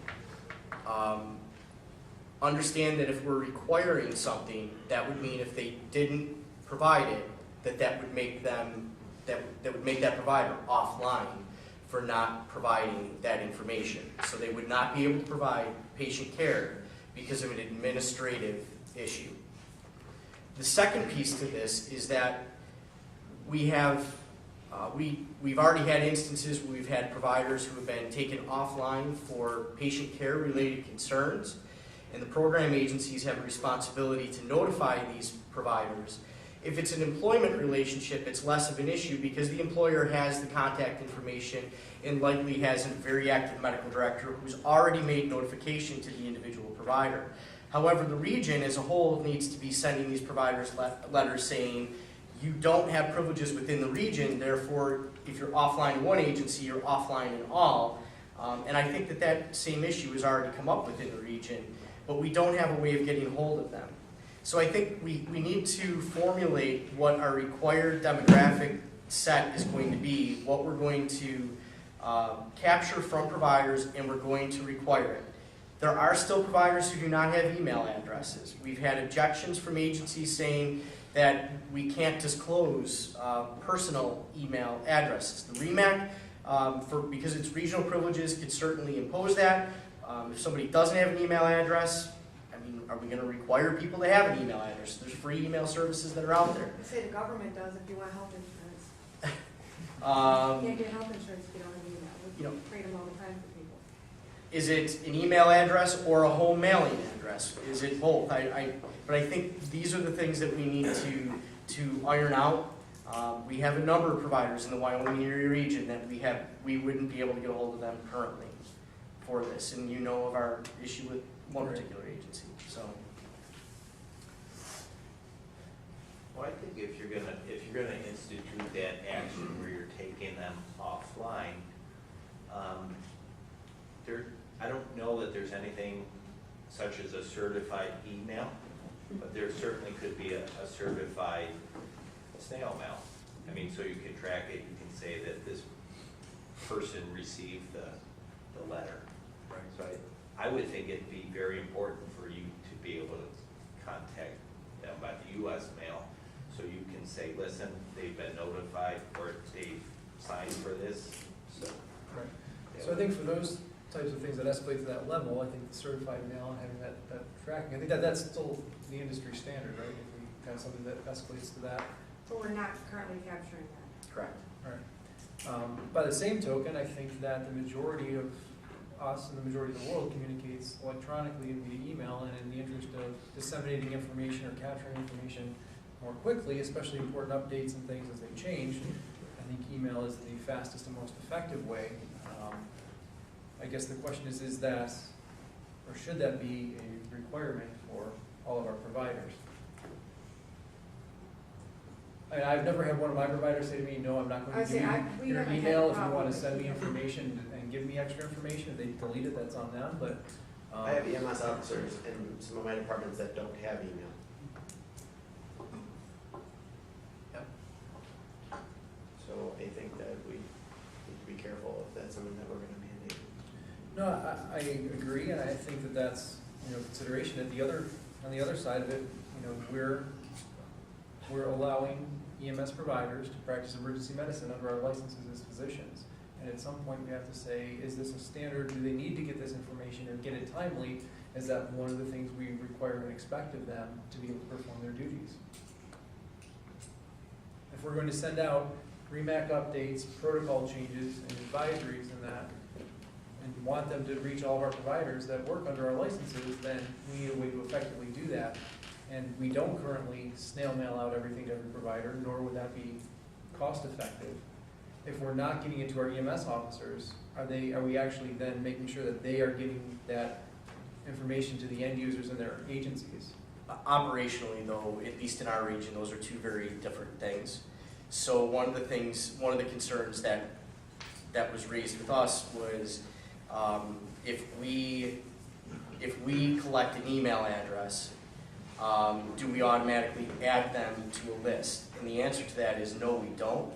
understand that if we're requiring something, that would mean if they didn't provide it, that would make them, that would make that provider offline for not providing that information. So they would not be able to provide patient care because of an administrative issue. The second piece to this is that we have, we've already had instances where we've had providers who have been taken offline for patient care related concerns, and the program agencies have a responsibility to notify these providers. If it's an employment relationship, it's less of an issue because the employer has the contact information and likely has a very active medical director who's already made notification to the individual provider. However, the region as a whole needs to be sending these providers letters saying, you don't have privileges within the region, therefore, if you're offline in one agency, you're offline in all. And I think that that same issue has already come up within the region, but we don't have a way of getting hold of them. So I think we need to formulate what our required demographic set is going to be, what we're going to capture from providers, and we're going to require it. There are still providers who do not have email addresses. We've had objections from agencies saying that we can't disclose personal email addresses. The REMAC, because it's regional privileges, could certainly impose that. If somebody doesn't have an email address, I mean, are we going to require people to have an email address? There's free email services that are out there. They say the government does if you want health insurance. You can't get health insurance if you don't have email. We create them all the time for people. Is it an email address or a home mailing address? Is it both? But I think these are the things that we need to iron out. We have a number of providers in the Wyoming area region that we wouldn't be able to get a hold of them currently for this, and you know of our issue with one particular agency. So, Well, I think if you're gonna institute that action where you're taking them offline, I don't know that there's anything such as a certified email, but there certainly could be a certified snail mail. I mean, so you can track it, you can say that this person received the letter. right. So I would think it'd be very important for you to be able to contact them by the US mail, so you can say, listen, they've been notified, or they've signed for this, so. Right. So I think for those types of things that escalate to that level, I think the certified mail and having that tracking, I think that's still the industry standard, right? If we have something that escalates to that. But we're not currently capturing that. Correct. Right. By the same token, I think that the majority of us and the majority of the world communicates electronically and via email, and in the interest of disseminating information or capturing information more quickly, especially important updates and things as they change, I think email is the fastest and most effective way. I guess the question is that, or should that be a requirement for all of our providers? I've never had one of my providers say to me, no, I'm not going to give you your email if you want to send me information and give me extra information. If they delete it, that's on them, but. I have EMS officers in some of my departments that don't have email. Yep. So I think that we need to be careful if that's something that we're going to mandate. No, I agree, and I think that that's, consideration. On the other side of it, we're allowing EMS providers to practice emergency medicine under our licenses as physicians. And at some point we have to say, is this a standard? Do they need to get this information and get it timely? Is that one of the things we require and expect of them to be able to perform their duties? If we're going to send out REMAC updates, protocol changes, and advisories and that, and want them to reach all of our providers that work under our licenses, then we need a way to effectively do that. And we don't currently snail mail out everything to every provider, nor would that be cost effective. If we're not getting it to our EMS officers, are we actually then making sure that they are getting that information to the end users in their agencies? Operationally, though, at least in our region, those are two very different things. So one of the concerns that was raised with us was if we collect an email address, do we automatically add them to a list? And the answer to that is no, we don't.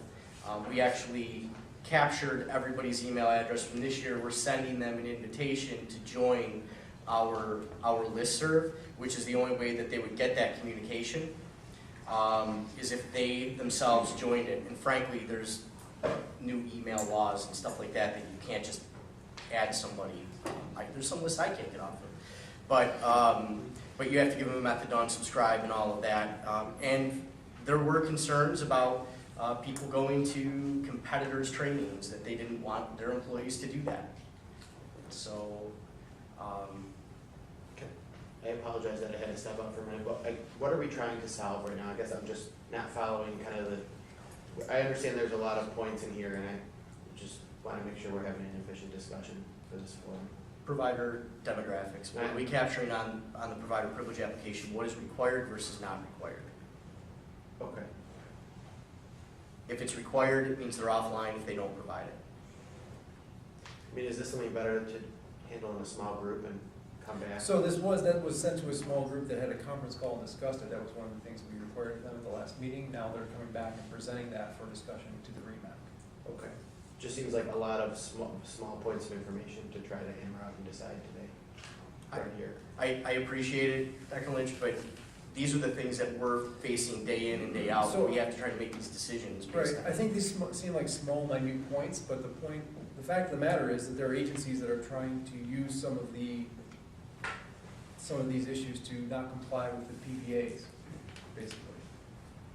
We actually captured everybody's email address from this year. We're sending them an invitation to join our listserv, which is the only way that they would get that communication, is if they themselves joined it. And frankly, there's new email laws and stuff like that that you can't just add somebody. There's some lists I can't get off of. But you have to give them a method to unsubscribe and all of that. And there were concerns about people going to competitors' trainings, that they didn't want their employees to do that. So, I apologize that I had to step up for a minute, but what are we trying to solve right now? I guess I'm just not following kind of I understand there's a lot of points in here, and I just want to make sure we're having an efficient discussion for this forum. provider demographics. What are we capturing on the provider privilege application? What is required versus not required? Okay. If it's required, it means they're offline if they don't provide it. I mean, is this something better to handle in a small group and come back? So that was sent to a small group that had a conference call and discussed it. That was one of the things we required of them at the last meeting. Now they're coming back and presenting that for discussion to the REMAC. Okay. Just seems like a lot of small points of information to try to hammer out and decide today. Right here. I appreciate it, Dr. Lynch, but these are the things that we're facing day in and day out. So we have to try to make these decisions. Right, I think these seem like small, minute points, but the fact of the matter is that there are agencies that are trying to use some of these issues to not comply with the PPAs, basically.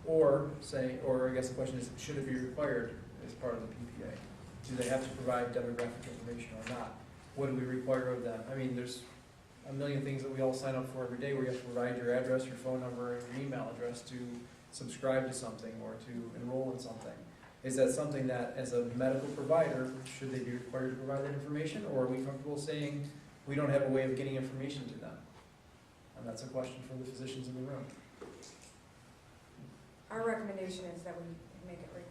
Or I guess the question is, should it be required as part of the PPA? Do they have to provide demographic information or not? What do we require of them? I mean, there's a million things that we all sign up for every day where you have to provide your address, your phone number, and your email address to subscribe to something or to enroll in something. Is that something that, as a medical provider, should they be required to provide that information, or are we comfortable saying we don't have a way of getting information to them? And that's a question for the physicians in the room. Our recommendation is that we make it required.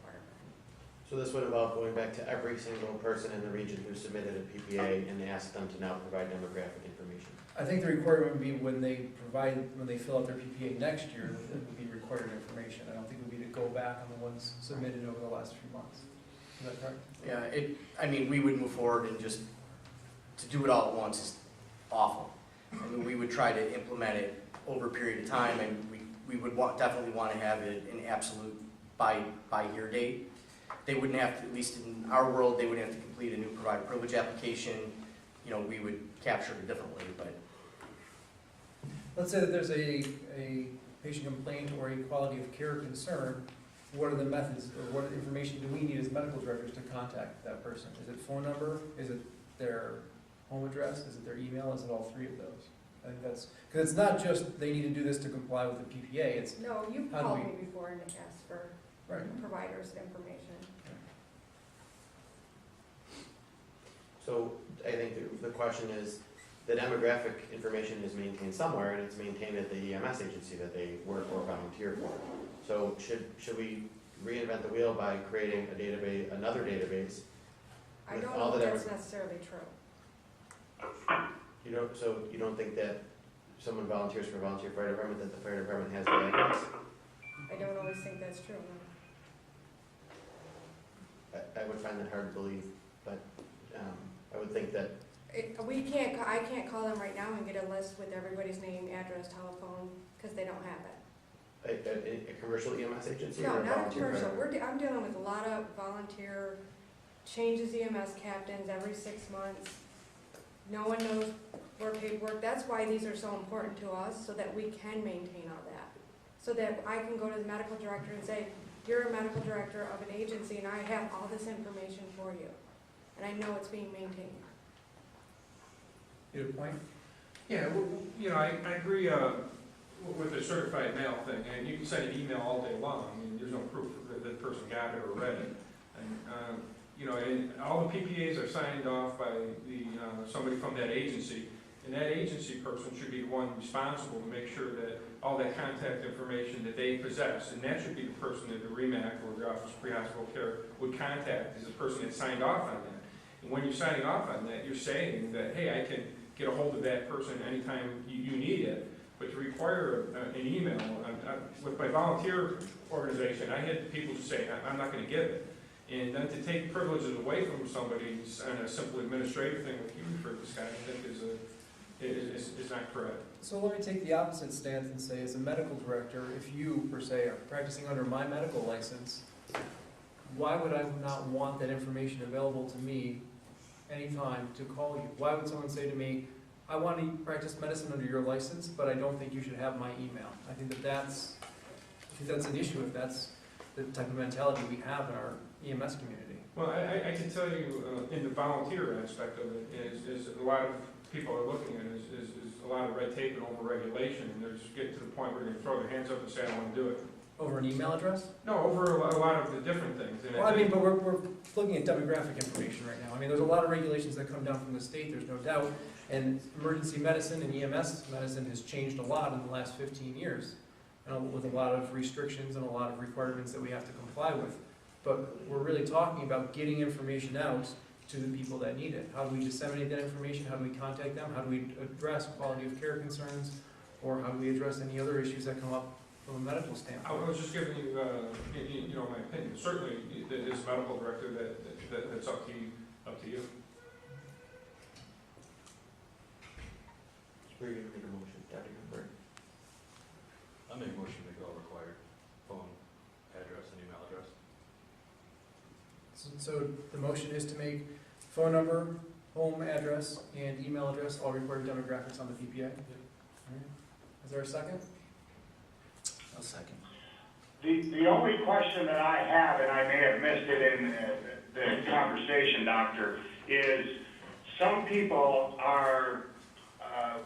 So this would involve going back to every single person in the region who submitted a PPA and ask them to now provide demographic information. I think the requirement would be when they fill out their PPA next year, it would be required information. I don't think it would be to go back on the ones submitted over the last few months. Is that correct? Yeah, we would move forward and just, to do it all at once is awful. I mean, we would try to implement it over a period of time, and we would definitely want to have it an absolute by year date. They wouldn't have to, at least in our world, they wouldn't have to complete a new provider privilege application. You know, we would capture it differently, but. Let's say that there's a patient complaint or a quality of care concern. What are the methods, or what information do we need as medical directors to contact that person? Is it phone number? Is it their home address? Is it their email? Is it all three of those? I think that's, because it's not just they need to do this to comply with the PPA, it's. No, you've how do called we- me before and asked for providers' information. So I think the question is, the demographic information is maintained somewhere, and it's maintained at the EMS agency that they work or volunteer for. So should we reinvent the wheel by creating a database, another database? I don't know if that's necessarily true. You don't think that someone volunteers for volunteer fire department, that the fire department has the address? I don't always think that's true. No. I would find that hard to believe, but I would think that. I can't call them right now and get a list with everybody's name, address, telephone, because they don't have it. A commercial EMS agency No, or a not a volunteer commercial. fire? I'm dealing with a lot of volunteer, changes EMS captains every 6 months. No one knows where paperwork, that's why these are so important to us, so that we can maintain all that. So that I can go to the medical director and say, you're a medical director of an agency and I have all this information for you. And I know it's being maintained. You have a point? Yeah, well, I agree with the certified mail thing, and you can send an email all day long. I mean, there's no proof that the person got it or read it. And all the PPAs are signed off by somebody from that agency, and that agency person should be the one responsible to make sure that all that contact information that they possess, and that should be the person that the REMAC or the Office of Pre-Hospital Care would contact, is the person that signed off on that. And when you're signing off on that, you're saying that, hey, I can get a hold of that person anytime you need it. But to require an email, with my volunteer organization, I had people to say, I'm not going to give it. And then to take privileges away from somebody on a simple administrative thing like you referred to, Scott, I think is not correct. So let me take the opposite stance and say, as a medical director, if you, per se, are practicing under my medical license, why would I not want that information available to me anytime to call you? Why would someone say to me, I want to practice medicine under your license, but I don't think you should have my email. I think that's an issue if that's the type of mentality we have in our EMS community. Well, I can tell you, in the volunteer aspect of it, is a lot of people are looking at it, is a lot of red tape and over-regulation, and they're just getting to the point where they're gonna throw their hands up and say, I don't wanna do it. Over an email address? No, over a lot of the different things. And Well, I mean, but we're looking at demographic information right now. I mean, there's a lot of regulations that come down from the state, there's no doubt. And emergency medicine and EMS medicine has changed a lot in the last 15 years. With a lot of restrictions and a lot of requirements that we have to comply with. But we're really talking about getting information out to the people that need it. How do we disseminate that information? How do we contact them? How do we address quality of care concerns? Or how do we address any other issues that come up from a medical standpoint? I was just giving you, my opinion. Certainly, as a medical director, that's up to you. We're going to make a motion, Dr. Gilbert. I make a motion to go required phone, address, and email address. So the motion is to make phone number, home address, and email address all required demographics on the PPA? All right. Is there a second? I'll second. The only question that I have, and I may have missed it in the conversation, Doctor, is some people are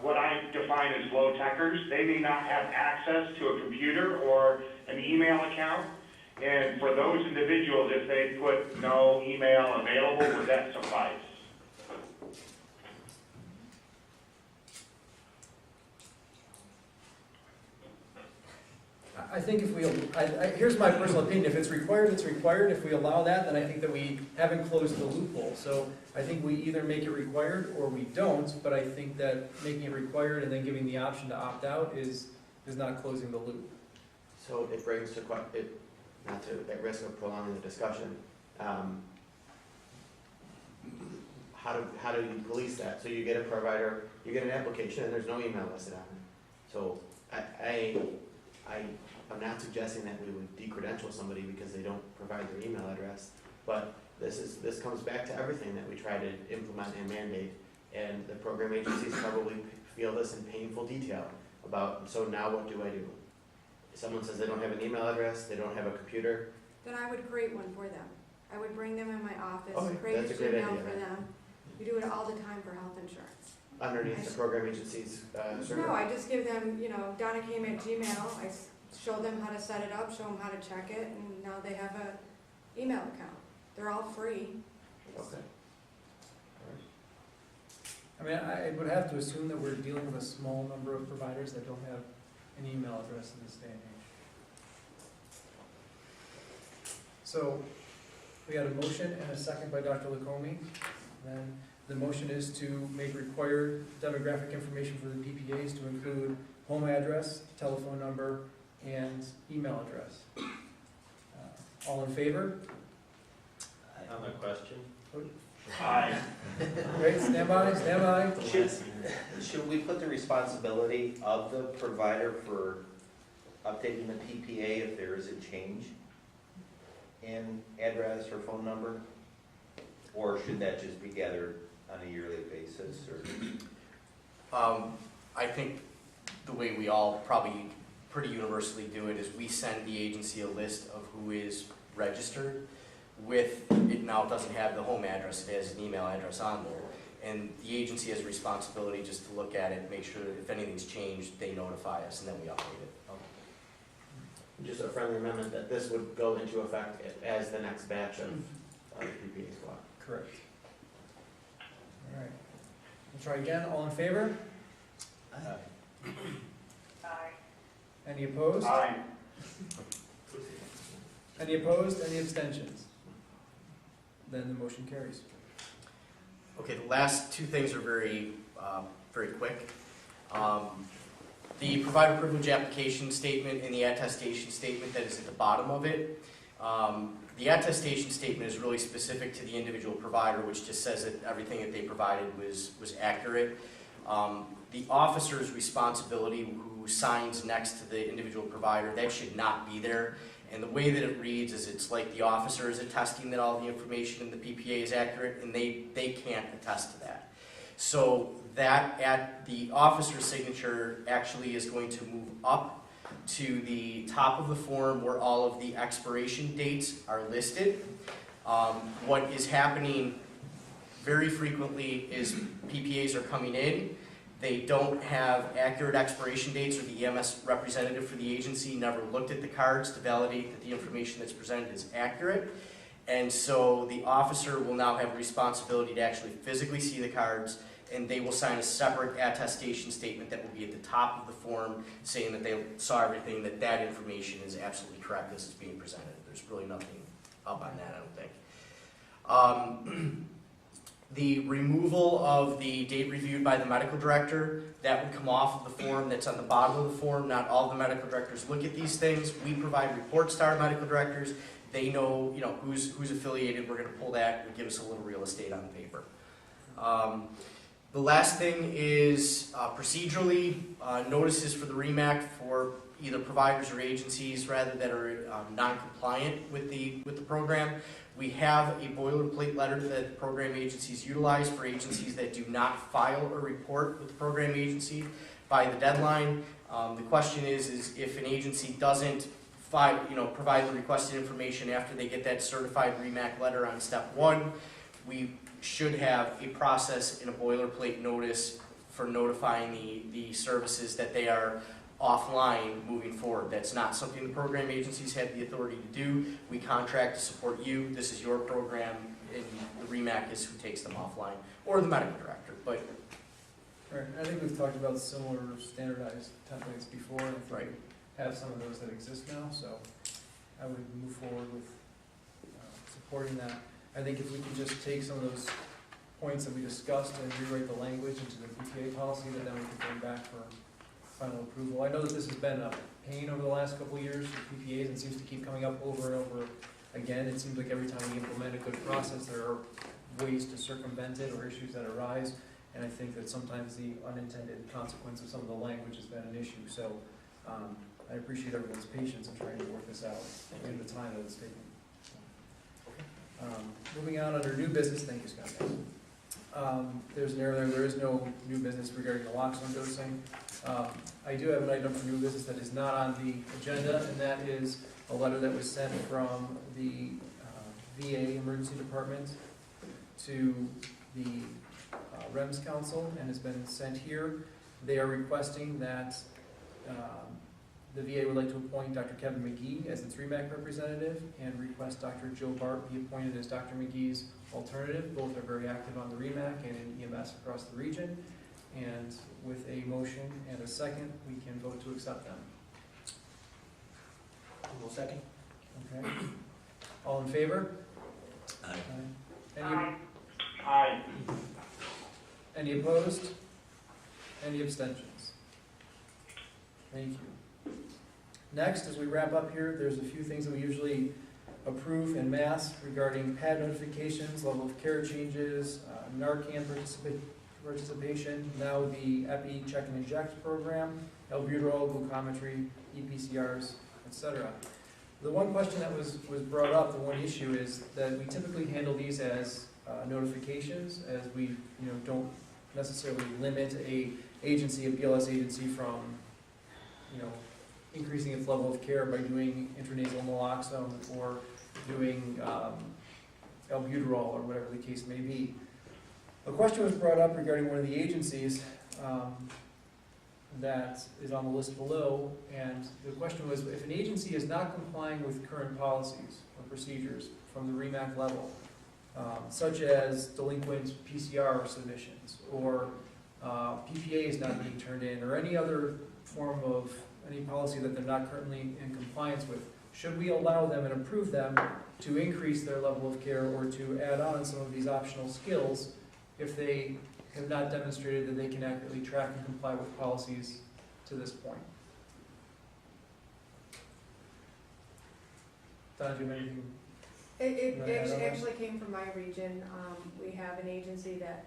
what I define as low-techers. They may not have access to a computer or an email account. And for those individuals, if they put no email available, would that suffice? I think if we, here's my personal opinion, if it's required, it's required. If we allow that, then I think that we haven't closed the loophole. So I think we either make it required or we don't, but I think that making it required and then giving the option to opt out is not closing the loop. So it brings to, not to, at risk of prolonging the discussion, how do you police that? So you get a provider, you get an application and there's no email listed on it. So I'm not suggesting that we would decredential somebody because they don't provide their email address, but this comes back to everything that we try to implement and mandate, and the program agencies probably feel this in painful detail about, so now what do I do? If someone says they don't have an email address, they don't have a computer. Then I would create one for them. I would bring them in my office, Okay, create that's a a great Gmail idea, for then. them. We do it all the time for health insurance. Underneath the program agency's server? No, I just give them, Donna came at Gmail, I show them how to set it up, show them how to check it, and now they have an email account. They're all free. Okay. I mean, I would have to assume that we're dealing with a small number of providers that don't have an email address in this day and age. So we had a motion and a second by Dr. Lacombe. Then the motion is to make required demographic information for the PPAs to include home address, telephone number, and email address. All in favor? On the question? Aye. Great, stand by. Should we put the responsibility of the provider for updating the PPA if there is a change in address or phone number? Or should that just be gathered on a yearly basis, or? I think the way we all probably pretty universally do it is we send the agency a list of who is registered with, it now doesn't have the home address, it has an email address on there. And the agency has a responsibility just to look at it, make sure that if anything's changed, they notify us and then we update it. Just a friendly amendment that this would go into effect as the next batch of PPAs go out. Correct. All right. We'll try again. All in favor? Aye. Any opposed? Aye. Any opposed? Any abstentions? Then the motion carries. Okay, the last two things are very quick. The provider privilege application statement and the attestation statement that is at the bottom of it. The attestation statement is really specific to the individual provider, which just says that everything that they provided was accurate. The officer's responsibility who signs next to the individual provider, that should not be there. And the way that it reads is it's like the officer is attesting that all the information in the PPA is accurate, and they can't attest to that. So that at the officer's signature actually is going to move up to the top of the form where all of the expiration dates are listed. What is happening very frequently is PPAs are coming in, they don't have accurate expiration dates, or the EMS representative for the agency never looked at the cards to validate that the information that's presented is accurate. And so the officer will now have a responsibility to actually physically see the cards, and they will sign a separate attestation statement that will be at the top of the form saying that they saw everything, that that information is absolutely correct as it's being presented. There's really nothing up on that, I don't think. The removal of the date reviewed by the medical director, that would come off of the form that's on the bottom of the form. Not all the medical directors look at these things. We provide reports to our medical directors. They know, who's affiliated. We're going to pull that and give us a little real estate on the paper. The last thing is procedurally, notices for the REMAC for either providers or agencies rather that are non-compliant with the program. We have a boilerplate letter that the program agencies utilize for agencies that do not file a report with the program agency by the deadline. The question is if an agency doesn't provide the requested information after they get that certified REMAC letter on step 1, we should have a process in a boilerplate notice for notifying the services that they are offline moving forward. That's not something the program agencies have the authority to do. We contract to support you. This is your program, and the REMAC is who takes them offline, or the medical director. But right. I think we've talked about similar standardized templates before, and I think we have some of those that exist now, so I would move forward with supporting that. I think if we can just take some of those points that we discussed and rewrite the language into the PPA policy, that then we can bring back for final approval. I know that this has been a pain over the last couple of years with PPAs and seems to keep coming up over and over again. It seems like every time we implement a good process, there are ways to circumvent it or issues that arise. And I think that sometimes the unintended consequence of some of the language has been an issue. So I appreciate everyone's patience in trying to work this out in the time that it's taken. Moving on under new business, thank you, Scott. There's an error there is no new business regarding naloxone dosing. I do have an item for new business that is not on the agenda, and that is a letter that was sent from the VA Emergency Department to the REMS Council and has been sent here. They are requesting that the VA would like to appoint Dr. Kevin McGee as its REMAC representative and request Dr. Joe Bart be appointed as Dr. McGee's alternative. Both are very active on the REMAC and in EMS across the region. And with a motion and a second, we can vote to accept them. We'll second. Okay. All in favor? Aye. Aye. Any opposed? Any abstentions? Thank you. Next, as we wrap up here, there's a few things that we usually approve en masse regarding PAD notifications, level of care changes, Narcan participation, now the Epi Check and Inject program, albuterol, glucometry, EPCRs, etc. The one question that was brought up, the one issue is that we typically handle these as notifications, as we don't necessarily limit a agency, a BLS agency from increasing its level of care by doing intranasal naloxone or doing albuterol or whatever the case may be. A question was brought up regarding one of the agencies that is on the list below, and the question was, if an agency is not complying with current policies or procedures from the REMAC level, such as delinquent PCR submissions or PPAs not being turned in, or any other form of any policy that they're not currently in compliance with, should we allow them and approve them to increase their level of care or to add on some of these optional skills if they have not demonstrated that they can accurately track and comply with policies to this point? Don, do you have anything? It actually came from my region. We have an agency that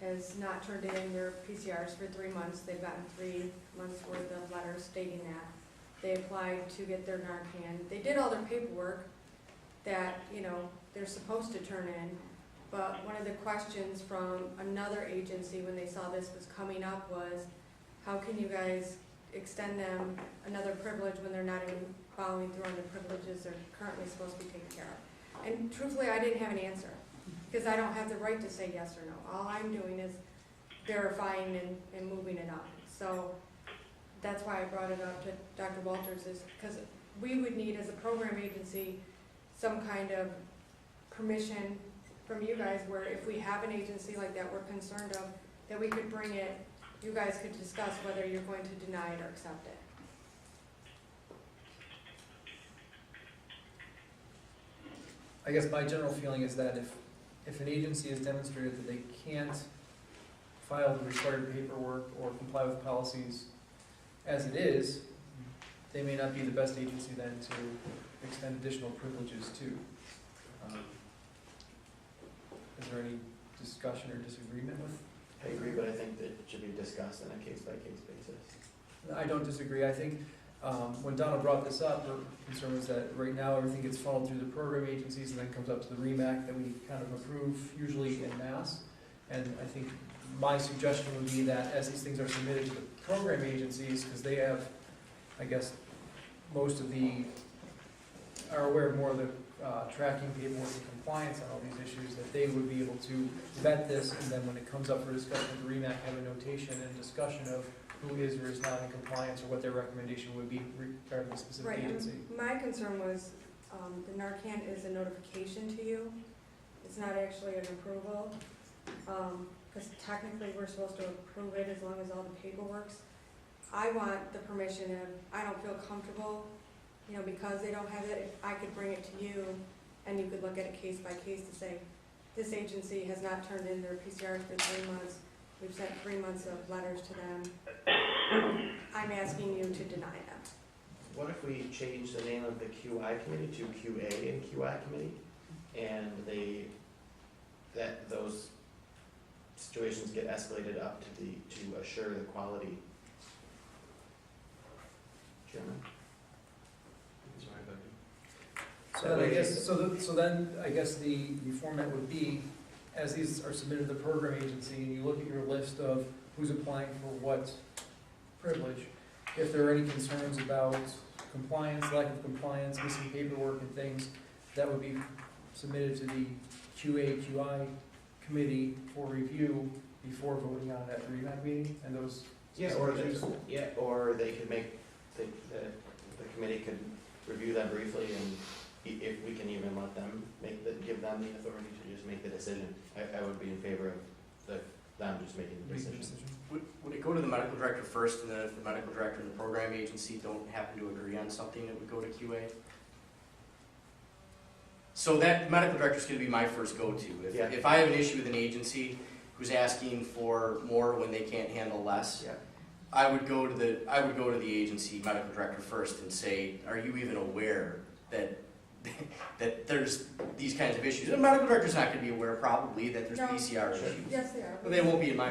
has not turned in their PCRs for 3 months. They've gotten 3 months worth of letters stating that. They applied to get their Narcan. They did all their paperwork that they're supposed to turn in, but one of the questions from another agency when they saw this was coming up was, how can you guys extend them another privilege when they're not even following through on the privileges they're currently supposed to be taking care of? And truthfully, I didn't have an answer, because I don't have the right to say yes or no. All I'm doing is verifying and moving it on. So that's why I brought it up to Dr. Walters, is because we would need, as a program agency, some kind of permission from you guys, where if we have an agency like that we're concerned of, that we could bring it, you guys could discuss whether you're going to deny it or accept it. I guess my general feeling is that if an agency has demonstrated that they can't file the required paperwork or comply with policies as it is, they may not be the best agency then to extend additional privileges to. Is there any discussion or disagreement with? I agree, but I think that it should be discussed on a case-by-case basis. I don't disagree. I think when Donna brought this up, her concern was that right now everything gets funneled through the program agencies and then comes up to the REMAC that we kind of approve usually en masse. And I think my suggestion would be that as these things are submitted to the program agencies, because they have, I guess, most of the, are aware of more of the tracking paperwork and compliance on all these issues, that they would be able to vet this, and then when it comes up for discussion at the REMAC, have a notation and discussion of who is or is not in compliance, or what their recommendation would be regarding the specific Right, agency. and my concern was, the Narcan is a notification to you. It's not actually an approval, because technically we're supposed to approve it as long as all the paperwork's. I want the permission, and I don't feel comfortable, you know, because they don't have it, if I could bring it to you, and you could look at it case by case to say, this agency has not turned in their PCRs for 3 months, we've sent 3 months of letters to them, I'm asking you to deny them. What if we change the name of the QI committee to QA and QI committee? And those situations get escalated up to assure the quality. Chairman? So then I guess, so then I guess the format would be, as these are submitted to the program agency, and you look at your list of who's applying for what privilege, if there are any concerns about compliance, lack of compliance, missing paperwork and things, that would be submitted to the QA/QI committee for review before voting on it at the REMAC meeting, and those. Or they could make, the committee could review them briefly, and if we can even let them give them the authority to just make the decision. I would be in favor of them just making the decision. Would it go to the medical director first, and then if the medical director and the program agency don't happen to agree on something, it would go to QA? So that medical director is going to be my first go-to. If I have an issue with an agency who's asking for more when they can't handle less, I would go to the agency medical director first and say, are you even aware that that there's these kinds of issues? The medical director's not going to be aware probably that there's PCR issues. Yes, they are. But they won't be in my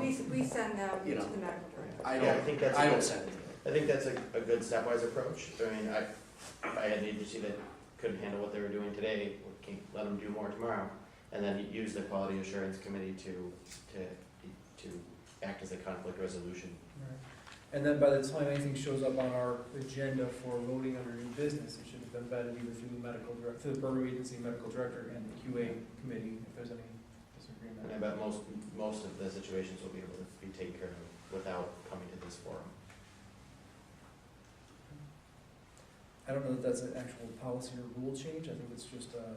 We send them to the medical director. I don't send it. I think that's a good stepwise approach. I mean, if I had an agency that couldn't handle what they were doing today, we can let them do more tomorrow, and then use the quality assurance committee to act as a conflict resolution. Right. And then by the time anything shows up on our agenda for voting under new business, it should have been vetted either through the medical director, through the program agency medical director and the QA committee, if there's any disagreement. And I bet most of the situations will be able to be taken care of without coming to this forum. I don't know if that's an actual policy or rule change. I think it's just a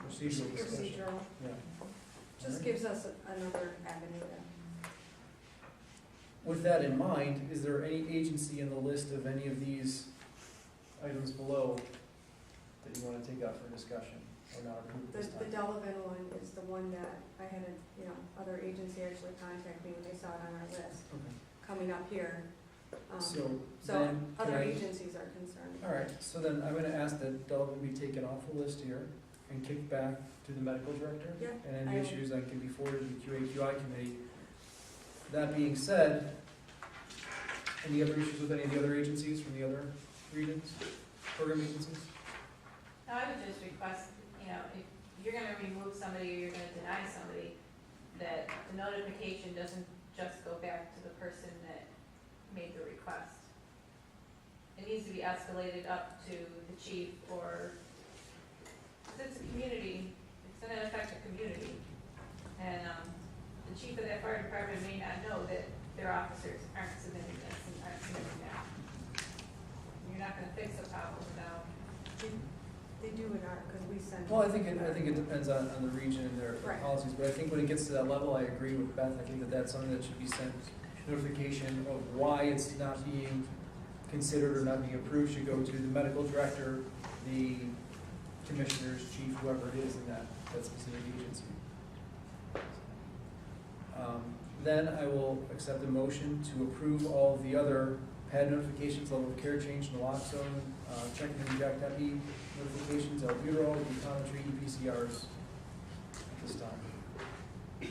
procedural discussion. Procedural. Yeah. Just gives us another avenue to. With that in mind, is there any agency in the list of any of these items below that you want to take up for discussion or not approve at this The time? Delavan one is the one that I had other agency actually contact me when they saw it on our list, Okay. coming up here. So So then, can other I- agencies are concerned. All right, so then I'm going to ask that Delavan be taken off the list here and kicked back to the medical director. Yeah, And I any will. issues that can be forwarded to the QA/QI committee. That being said, any other issues with any of the other agencies from the other regions, program agencies? I would just request, if you you're gonna remove somebody or you're gonna deny somebody, that the notification doesn't just go back to the person that made the request. It needs to be escalated up to the chief or, because it's a community, it's gonna affect a community. And, the chief of that fire department may not know that their officers aren't submitting this and aren't submitting that. You're not gonna fix a problem without. They do in our, because we send. Well, I think it depends on the region and their Right. policies, but I think when it gets to that level, I agree with Beth. I think that that's something that should be sent, notification of why it's not being considered or not being approved should go to the medical director, the commissioners, chief, whoever it is in that specific agency. Then I will accept a motion to approve all the other pad notifications, level of care change, naloxone, check and inject ME notifications, albuterol, econometry, EPCRs at this time. Is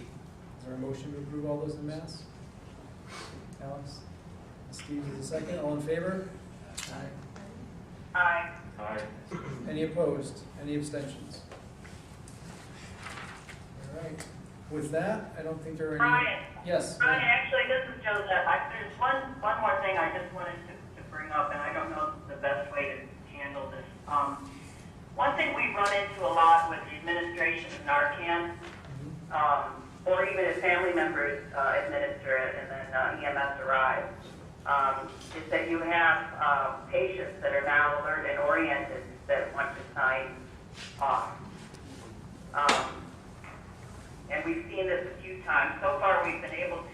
there a motion to approve all those in mass? Alex? Steve is the second. All in favor? Aye. Aye. Aye. Any opposed? Any abstentions? All right. With that, I don't think there are any. Brian, Yes. Brian, actually, this is Joseph. There's one more thing I just wanted to bring up, and I don't know the best way to handle this. One thing we run into a lot with the administration of Narcan, or even if family members administer it and then EMS arrives, is that you have patients that are now alert and oriented that want to sign off. And we've seen this a few times. So far, we've been able to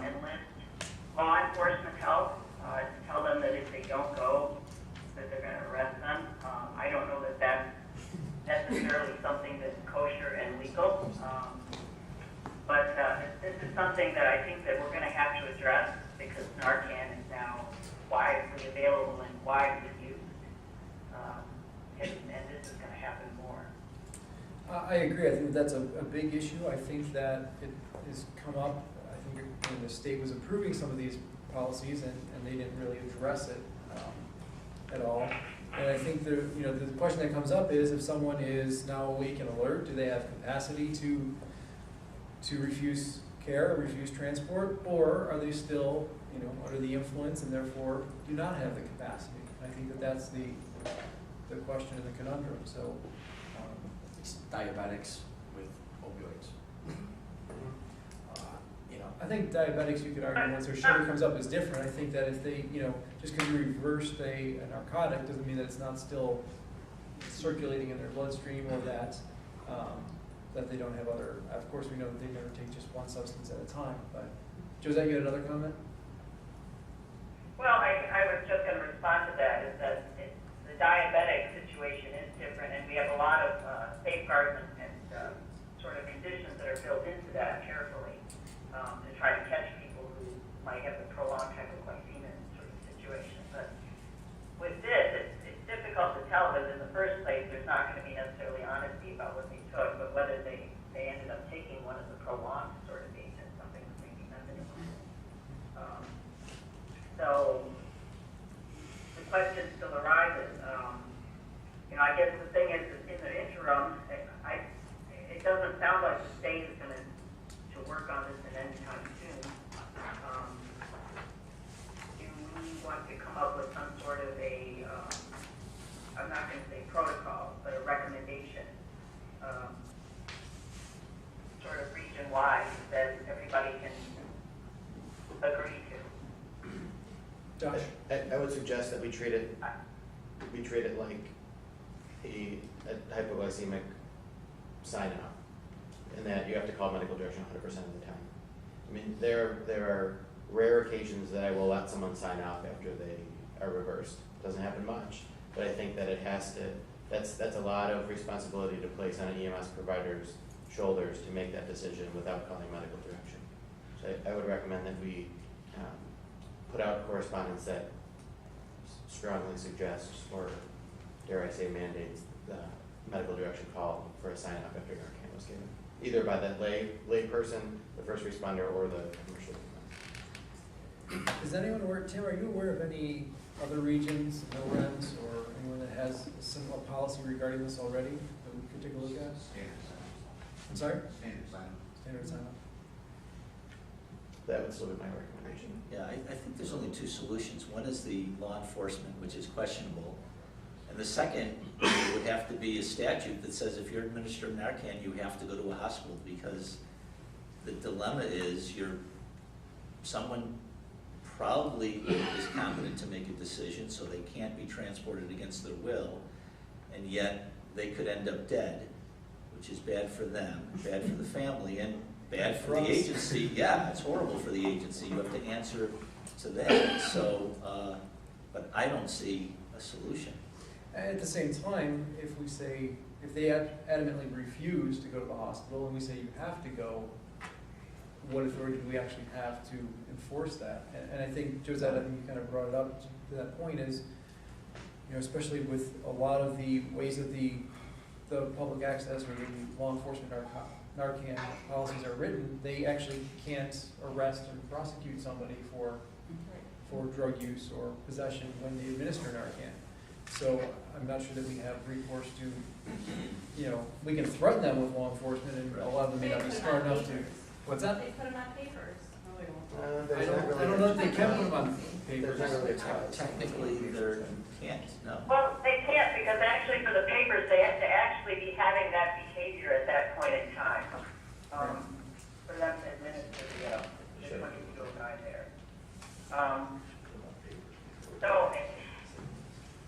enlist law enforcement help to tell them that if they don't go, that they're going to arrest them. I don't know that that's necessarily something that's kosher and legal, but this is something that I think that we're going to have to address because Narcan is now widely available and widely used, and this is going to happen more. I agree. I think that's a big issue. I think that it has come up, I think when the state was approving some of these policies and they didn't really address it at all. And I think the question that comes up is if someone is now awake and alert, do they have capacity to refuse care or refuse transport, or are they still, under the influence and therefore do not have the capacity? And I think that that's the question and the conundrum. So. Diabetics with opioids. I think diabetics, you could argue, once their sugar comes up, is different. I think that if they, just because you reversed a narcotic doesn't mean that it's not still circulating in their bloodstream or that they don't have other. Of course, we know that they never take just one substance at a time. But Jose, you had another comment? Well, I was just going to respond to that. Is that the diabetic situation is different, and we have a lot of safeguards and sort of conditions that are built into that carefully to try to catch people who might have the prolonged hypoglycemia sort of situation. But with this, it's difficult to tell because in the first place, there's not going to be necessarily honesty about what they took, but whether they ended up taking one of the prolonged sort of agents, something that may be methadone. So the question still arises. I guess the thing is, in the interim, it doesn't sound like the state is going to work on this in any time soon. Do we want to come up with some sort of I'm not going to say protocol, but a recommendation, sort of region-wide that everybody can agree to? Josh? I would suggest that we treat it like a hypoglycemic sign-off, and that you have to call medical direction 100% of the time. I mean, there are rare occasions that I will let someone sign off after they are reversed. It doesn't happen much, but I think that it has to. That's a lot of responsibility to place on an EMS provider's shoulders to make that decision without calling medical direction. So I would recommend that we put out correspondence that strongly suggests, or dare I say mandates, the medical direction call for a sign-off after Narcan was given, either by that lay person, the first responder, or the commercial defense. Is anyone aware, Tim, are you aware of any other regions, no REMS, or anyone that has a similar policy regarding this already that we could take a look at? Standard sign. I'm sorry? Standard sign. Standard sign up. That would still be my recommendation. Yeah, I think there's only two solutions. One is the law enforcement, which is questionable. And the second would have to be a statute that says if you're administering Narcan, you have to go to a hospital, because the dilemma is someone probably is competent to make a decision, so they can't be transported against their will, and yet they could end up dead, which is bad for them, bad for the family, and bad for the agency. Yeah, it's horrible for the agency. You have to answer to that. So, but I don't see a solution. At the same time, if they adamantly refuse to go to the hospital and we say you have to go, what authority do we actually have to enforce that? And I think, Josette, I think you kind of brought it up to that point is, especially with a lot of the ways that the public access or the law enforcement Narcan policies are written, they actually can't arrest and prosecute somebody for drug use or possession when they administer Narcan. So I'm not sure that we have recourse to, we can threaten them with law enforcement, and a lot of them may not be smart enough to. What's that? They put them on papers. I don't know if they can put them on papers. There's not really a tie. Technically, they can't, no. Well, they can't, because actually for the papers, they have to actually be having that behavior at that point in time. For them to administer the 2209 there. So,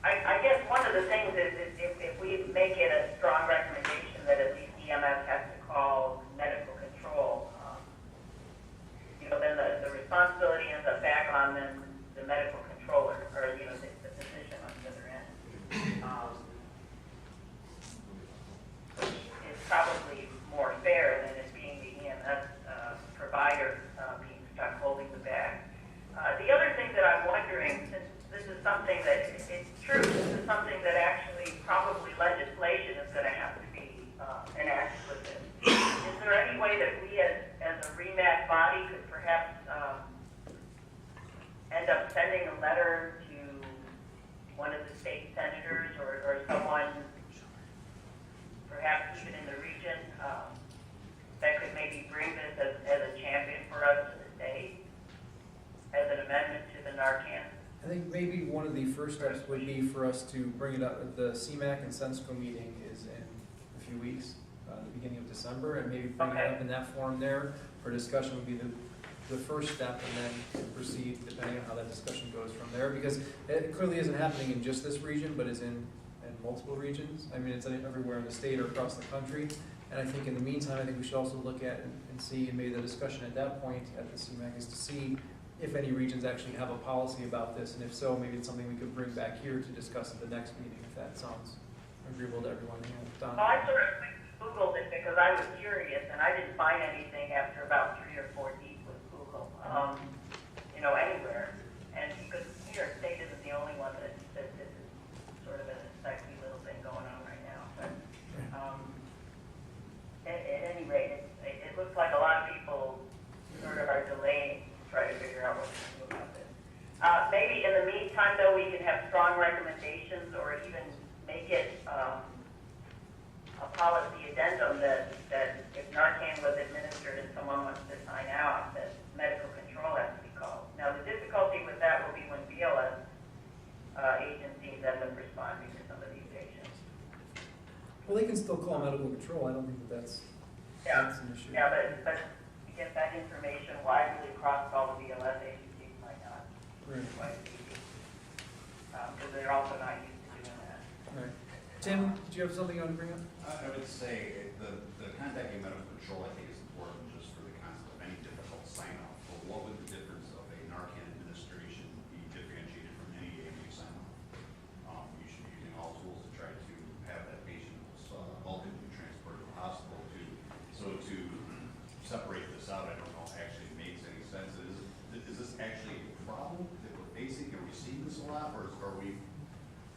I guess one of the things is if we make it a strong recommendation that at least EMS has to call medical control, then the responsibility ends up back on them, the medical controller, or, the physician on the other end. It's probably more fair than it being the EMS provider being stuck holding the bag. The other thing that I'm wondering, since this is something that, it's true, this is something that actually probably legislation is going to have to be enacted with this. Is there any way that we as a REMAC body could perhaps end up sending a letter to one of the state senators or someone, perhaps even in the region, that could maybe bring this as a champion for us to the state, as an amendment to the Narcan? I think maybe one of the first steps would be for us to bring it up. The CMAC and Sensco meeting is in a few weeks, the beginning of December, and maybe bring it up in that forum there for discussion would be the first step, and then proceed depending on how that discussion goes from there, because it clearly isn't happening in just this region, but is in multiple regions. I mean, it's everywhere in the state or across the country. And I think in the meantime, I think we should also look at and see, and maybe the discussion at that point at the CMAC is to see if any regions actually have a policy about this, and if so, maybe it's something we could bring back here to discuss at the next meeting, if that sounds agreeable to everyone. Well, I sort of Googled it because I was curious, and I didn't find anything after about 3 or 4 deep with Google, anywhere. And because New York State isn't the only one that this is sort of a sexy little thing going on right now. But at any rate, it looks like a lot of people sort of are delaying to try to figure out what to do about this. Maybe in the meantime, though, we can have strong recommendations or even make it a policy addendum that if Narcan was administered and someone wants to sign out, that medical control has to be called. Now, the difficulty with that will be when BLS agencies end up responding to some of these patients. Well, they can still call medical control. I don't think that's an issue. Yeah, but to get that information widely across all the BLS agencies might not be quite easy. Because they're also not used to doing that. Right. Tim, do you have something you want to bring up? I would say the contacting medical control, I think, is important just for the concept of any difficult sign-off. But what would the difference of a Narcan administration be differentiated from any AMA sign-off? You should be using all tools to try to have that patient ultimately transported to the hospital. So to separate this out, I don't know, actually makes any sense. Is this actually a problem that we're facing? Are we seeing this a lot, or are we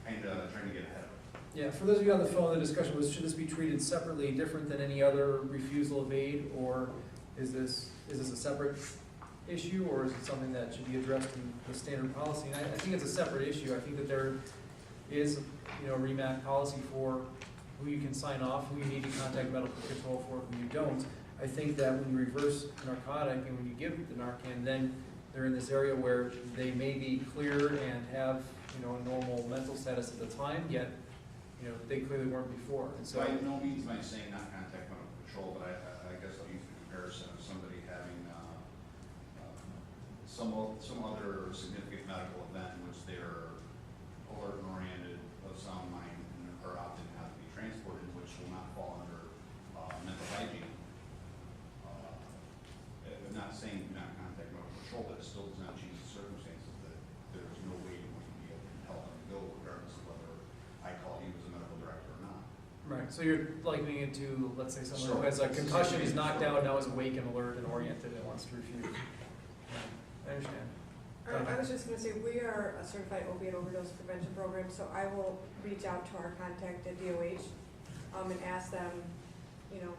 kind of trying to get ahead of it? Yeah, for those of you on the phone, the discussion was, should this be treated separately, different than any other refusal of aid, or is this a separate issue, or is it something that should be addressed in the standard policy? And I think it's a separate issue. I think that there is, a REMAC policy for who you can sign off, who you need to contact medical control for, who you don't. I think that when you reverse narcotic and when you give the Narcan, then they're in this area where they may be clear and have, you know, a normal mental status at the time, yet, you know, they clearly weren't before. And so, By no means am I saying not contact medical control, but I guess I'll use the comparison of somebody having some other significant medical event in which they're alert and oriented, of sound mind, and are opting not to be transported, which will not fall under mental hygiene. I'm not saying do not contact medical control, but it still does not change the circumstances that there's no way in which you'd be able to compel them to go, regardless of whether I call you as a medical director or not. right, so you're likening it to, let's say, someone who has a concussion, is knocked out, now is awake and alert and oriented and wants to refuse. I understand. I was just gonna say, we are a certified opiate overdose prevention program, so I will reach out to our contact at DOH, and ask them, you know,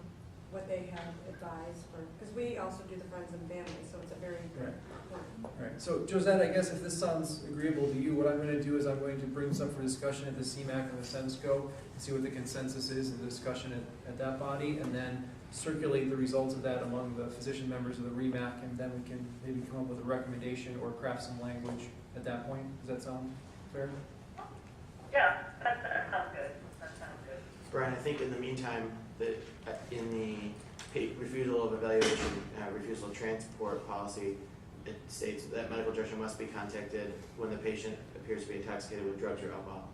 what they have advised for, because we also do the friends and family, so it's a very Right. important. Right, so Josette, I guess if this sounds agreeable to you, what I'm gonna do is I'm going to bring this up for discussion at the CMAC and the SENSCO, and see what the consensus is in the discussion at that body, and then circulate the results of that among the physician members of the REMAC, and then we can maybe come up with a recommendation or craft some language at that point. Does that sound fair? Yeah, that sounds good. That sounds good. Brian, I think in the meantime, that in the refusal of evaluation, refusal of transport policy, it states that medical direction must be contacted when the patient appears to be intoxicated with drugs or alcohol.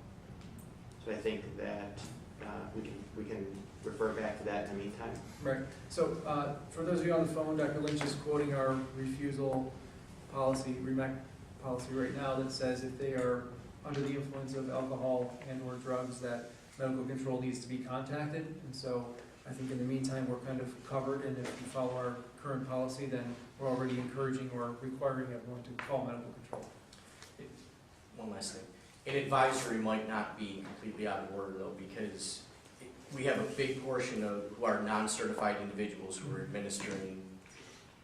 So I think that we can refer back to that in the meantime. Right, so for those of you on the phone, Dr. Lynch is quoting our refusal policy, REMAC policy right now, that says if they are under the influence of alcohol and or drugs, that medical control needs to be contacted. And so I think in the meantime, we're kind of covered, and if you follow our current policy, then we're already encouraging or requiring everyone to call medical control. One last thing. An advisory might not be completely out of order though, because we have a big portion of who are non-certified individuals who are administering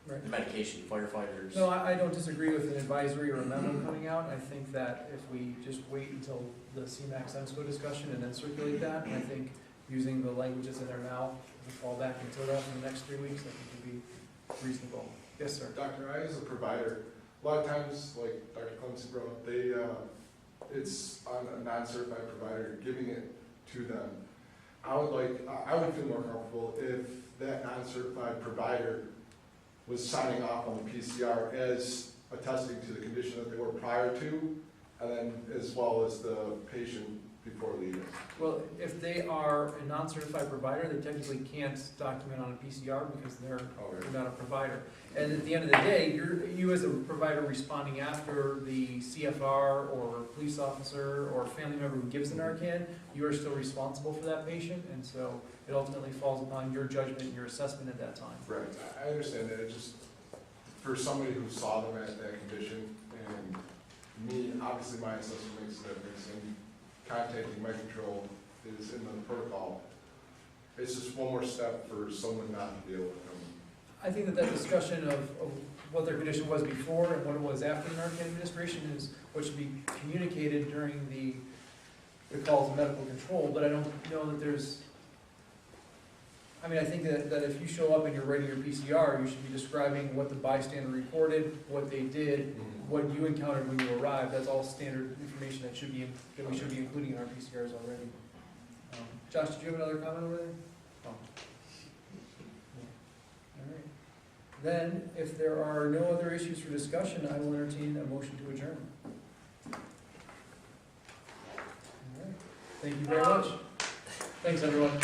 Right. the medication, firefighters. No, I don't disagree with an advisory or a memo coming out. I think that if we just wait until the CMAC SENSCO discussion and then circulate that, and I think using the languages in there now as a fallback until that in the next 3 weeks, I think would be reasonable. Yes, sir. Doctor, I as a provider, a lot of times, like Dr. Clemson brought up, it's on a non-certified provider giving it to them. I would feel more comfortable if that non-certified provider was signing off on the PCR as attesting to the condition that they were prior to, and then as well as the patient before leaving. Well, if they are a non-certified provider, they technically can't document on a PCR because they're not a provider. And at the end of the day, you as a provider responding after the CFR or police officer or family member who gives the Narcan, you are still responsible for that patient, and so it ultimately falls upon your judgment and your assessment at that time. Right, I understand that. It just, for somebody who saw them at that condition, and me, obviously my assessment makes a difference, and contacting my control is in the protocol. It's just one more step for someone not to be able to come. I think that discussion of what their condition was before and what it was after the Narcan administration is what should be communicated during the calls of medical control, but I don't know that there's, I mean, I think that if you show up and you're writing your PCR, you should be describing what the bystander reported, what they did, what you encountered when you arrived. That's all standard information that we should be including in our PCRs already. Josh, did you have another comment over there? Oh. All right. Then, if there are no other issues for discussion, I will entertain a motion to adjourn. All right. Thank you very much. Thanks, everyone.